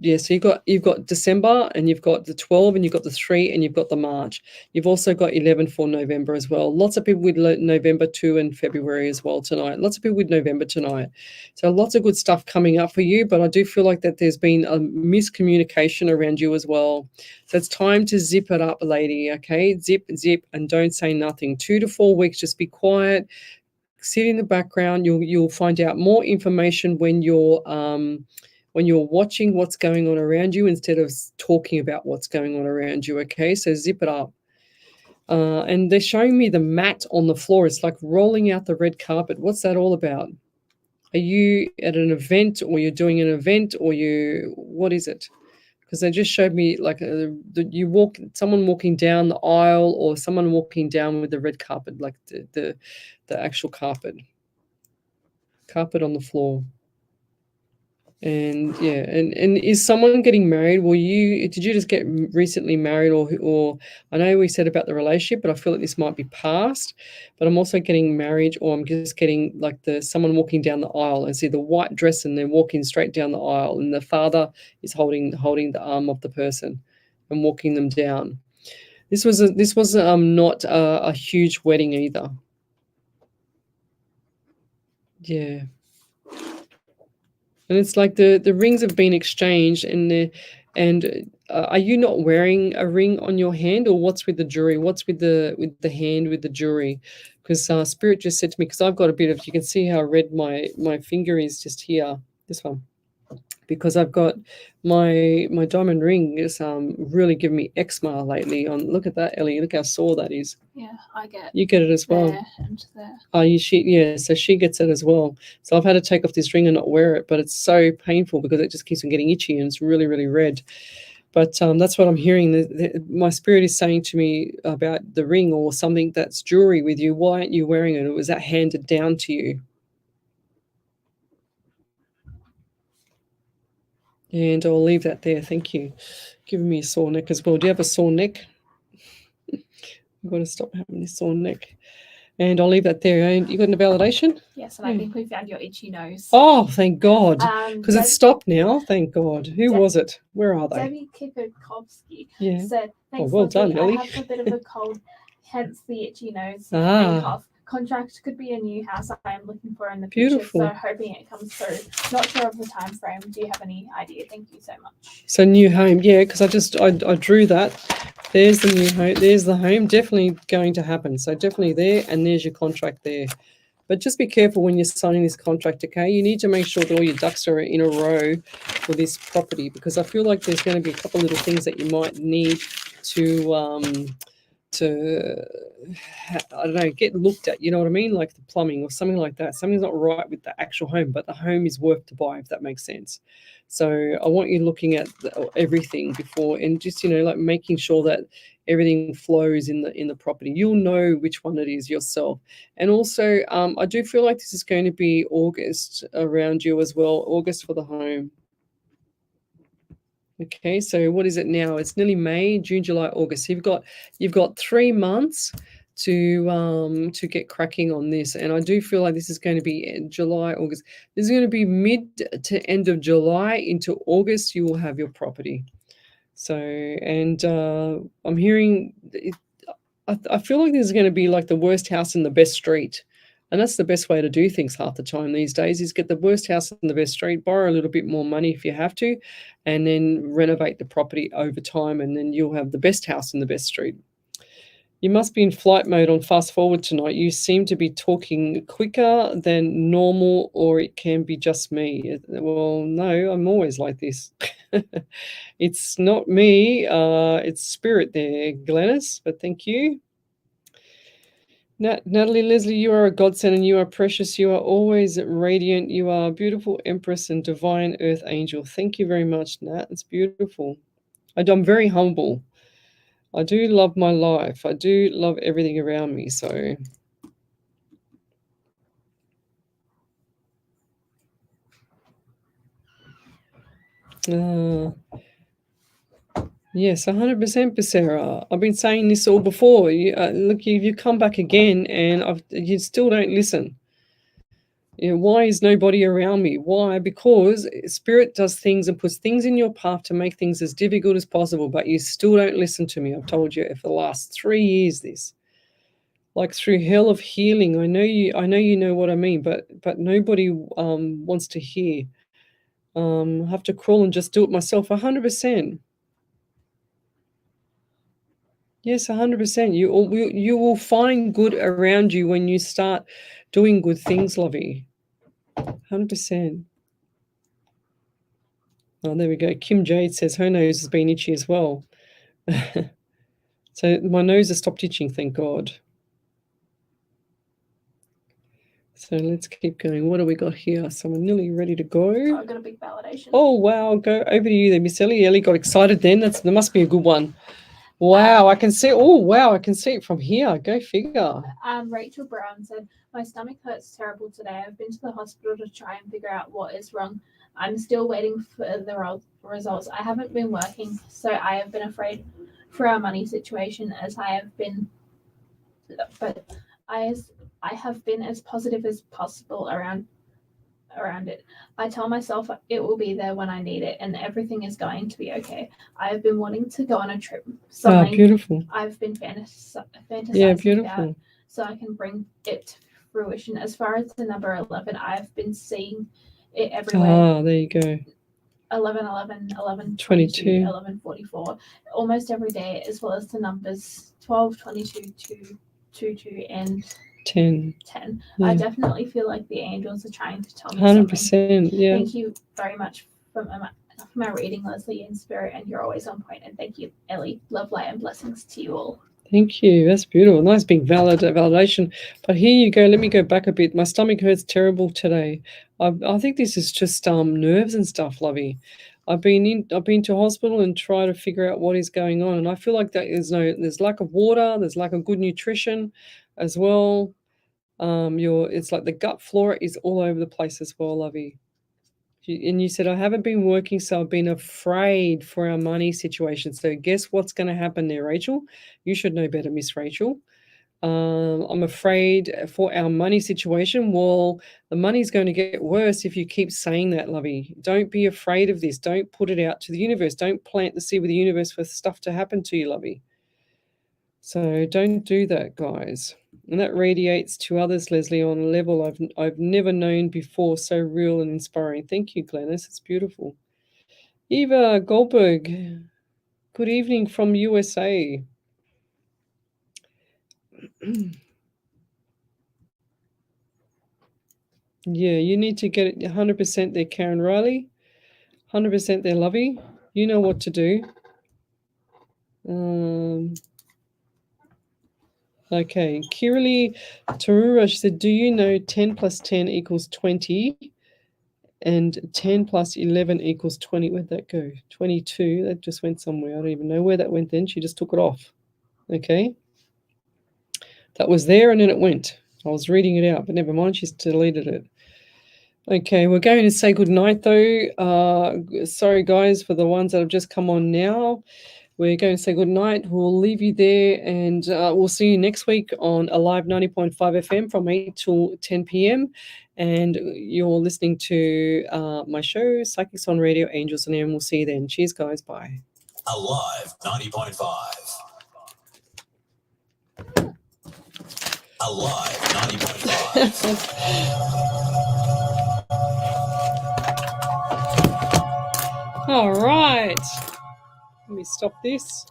so you've got December, and you've got the 12, and you've got the 3, and you've got the March. You've also got 11 for November as well. Lots of people with November 2 and February as well tonight. Lots of people with November tonight. So lots of good stuff coming up for you, but I do feel like that there's been a miscommunication around you as well. So it's time to zip it up, lady, okay? Zip, and don't say nothing. 2 to 4 weeks, just be quiet. Sit in the background. You'll find out more information when you're watching what's going on around you instead of talking about what's going on around you, okay? So zip it up. And they're showing me the mat on the floor. It's like rolling out the red carpet. What's that all about? Are you at an event, or you're doing an event, or what is it? Because they just showed me like someone walking down the aisle, or someone walking down with the red carpet, like the actual carpet on the floor. And and is someone getting married? Did you just get recently married, or I know we said about the relationship, but I feel like this might be past. But I'm also getting marriage, or I'm just getting like someone walking down the aisle. I see the white dress, and they're walking straight down the aisle, and the father is holding the arm of the person and walking them down. This was not a huge wedding either. Yeah. And it's like the rings have been exchanged, and are you not wearing a ring on your hand, or what's with the jewelry? What's with the hand with the jewelry? Because Spirit just said to me, because I've got a bit of, you can see how red my finger is just here, this one, because I've got my diamond ring is really giving me eczema lately. Look at that, Ellie. Look how sore that is. Yeah, I get. You get it as well. There and there. Oh, so she gets it as well. So I've had to take off this ring and not wear it, but it's so painful because it just keeps on getting itchy and it's really, really red. But that's what I'm hearing. My spirit is saying to me about the ring or something that's jewelry with you. Why aren't you wearing it? Or was that handed down to you? And I'll leave that there. Thank you. Giving me a sore neck as well. Do you have a sore neck? I'm going to stop having this sore neck. And I'll leave that there. And you got a validation? Yes, and I think we found your itchy nose. Oh, thank God. Because it's stopped now. Thank God. Who was it? Where are they? Debbie Kikokovsky Yeah. said, thanks, well done, Leslie. Ellie. I have a bit of a cold, hence the itchy nose and cough. Contract could be a new house I am looking for in the Beautiful. future, so hoping it comes through. Not sure of the time frame. Do you have any idea? Thank you so much. So new home, yeah, because I drew that. There's the new home. There's the home. Definitely going to happen. So definitely there, and there's your contract there. But just be careful when you're signing this contract, okay? You need to make sure that all your ducks are in a row for this property, because I feel like there's going to be a couple little things that you might need to I don't know, get looked at, you know what I mean, like the plumbing or something like that. Something's not right with the actual home, but the home is worth to buy, if that makes sense. So I want you looking at everything before, and just, you know, like making sure that everything flows in the property. You'll know which one it is yourself. And also I do feel like this is going to be August around you as well. August for the home. Okay, so what is it now? It's nearly May, June, July, August. So you've got 3 months to get cracking on this. And I do feel like this is going to be in July, August. This is going to be mid to end of July into August. You will have your property. So, and I'm hearing, I feel like this is going to be like the worst house in the best street. And that's the best way to do things half the time these days, is get the worst house in the best street, borrow a little bit more money if you have to, and then renovate the property over time, and then you'll have the best house in the best street. You must be in flight mode on fast forward tonight. You seem to be talking quicker than normal, or it can be just me. Well, no, I'm always like this. It's not me. It's spirit there, Glennis, but thank you. Natalie Leslie, you are a godsend and you are precious. You are always radiant. You are a beautiful empress and divine earth angel. Thank you very much, Nat. It's beautiful. I'm very humble. I do love my life. I do love everything around me. So yes, 100%, Becerra. I've been saying this all before. Look, you come back again, and you still don't listen. You know, why is nobody around me? Why? Because Spirit does things and puts things in your path to make things as difficult as possible, but you still don't listen to me. I've told you for the last 3 years this. Like through hell of healing. I know you know what I mean, but nobody wants to hear. I have to crawl and just do it myself. 100%. Yes, 100%. You will find good around you when you start doing good things, Lovey. 100%. Oh, there we go. Kim Jade says her nose has been itchy as well. So my nose has stopped itching, thank God. So let's keep going. What do we got here? So we're nearly ready to go. I've got a big validation. Oh, wow. Go over to you there, Miss Ellie. Ellie got excited then. There must be a good one. Wow, I can see. Oh, wow, I can see it from here. Go figure. Rachel Brown said, my stomach hurts terrible today. I've been to the hospital to try and figure out what is wrong. I'm still waiting for the results. I haven't been working, so I have been afraid for our money situation, as I have been, but I have been as positive as possible around it. I tell myself it will be there when I need it, and everything is going to be okay. I have been wanting to go on a trip. Something beautiful. I've been fantasizing beautiful. about, so I can bring it to fruition. As far as the number 11, I've been seeing it everywhere. Ah, there you go. 11, 11, 11, 22. 22, 11, 44, almost every day, as well as the numbers 12, 22, 2, 2, 2, and 10. 10. Yeah. I definitely feel like the angels are trying to tell me something. 100%. Yeah. Thank you very much for my reading, Lesley, in spirit, and you're always on point. And thank you, Ellie. Love, light, and blessings to you all. Thank you. That's beautiful. Nice big validation. But here you go. Let me go back a bit. My stomach hurts terrible today. I think this is just nerves and stuff, Lovey. I've been to hospital and try to figure out what is going on, and I feel like there's lack of water, there's lack of good nutrition as well. It's like the gut flora is all over the place as well, Lovey. And you said, I haven't been working, so I've been afraid for our money situation. So guess what's going to happen there, Rachel? You should know better, Miss Rachel. I'm afraid for our money situation. Well, the money's going to get worse if you keep saying that, Lovey. Don't be afraid of this. Don't put it out to the universe. Don't plant the seed with the universe for stuff to happen to you, Lovey. So don't do that, guys. And that radiates to others, Lesley, on a level I've never known before. So real and inspiring. Thank you, Glennis. It's beautiful. Eva Goldberg, good evening from USA. Yeah, you need to get it 100% there, Karen Riley. 100% there, Lovey. You know what to do. Okay, Kirili Tarura, she said, do you know 10 plus 10 equals 20 and 10 plus 11 equals 20? Where'd that go? 22. That just went somewhere. I don't even know where that went then. She just took it off. Okay. That was there and then it went. I was reading it out, but never mind. She's deleted it. Okay, we're going to say good night though. Sorry, guys, for the ones that have just come on now. We're going to say good night. We'll leave you there, and we'll see you next week on Alive 90.5 FM from 8 till 10 p.m. And you're listening to my show, Psychics on Radio, Angels on Air, and we'll see you then. Cheers, guys. Bye. Alive 90.5. Alive 90.5. All right. Let me stop this.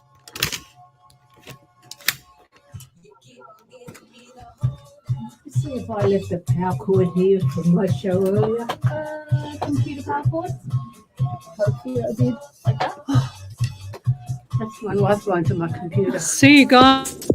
Let's see if I left the power cord here from my show earlier. Computer power cord. Hopefully I did. Like that. That's my lifeline to my computer. See you guys.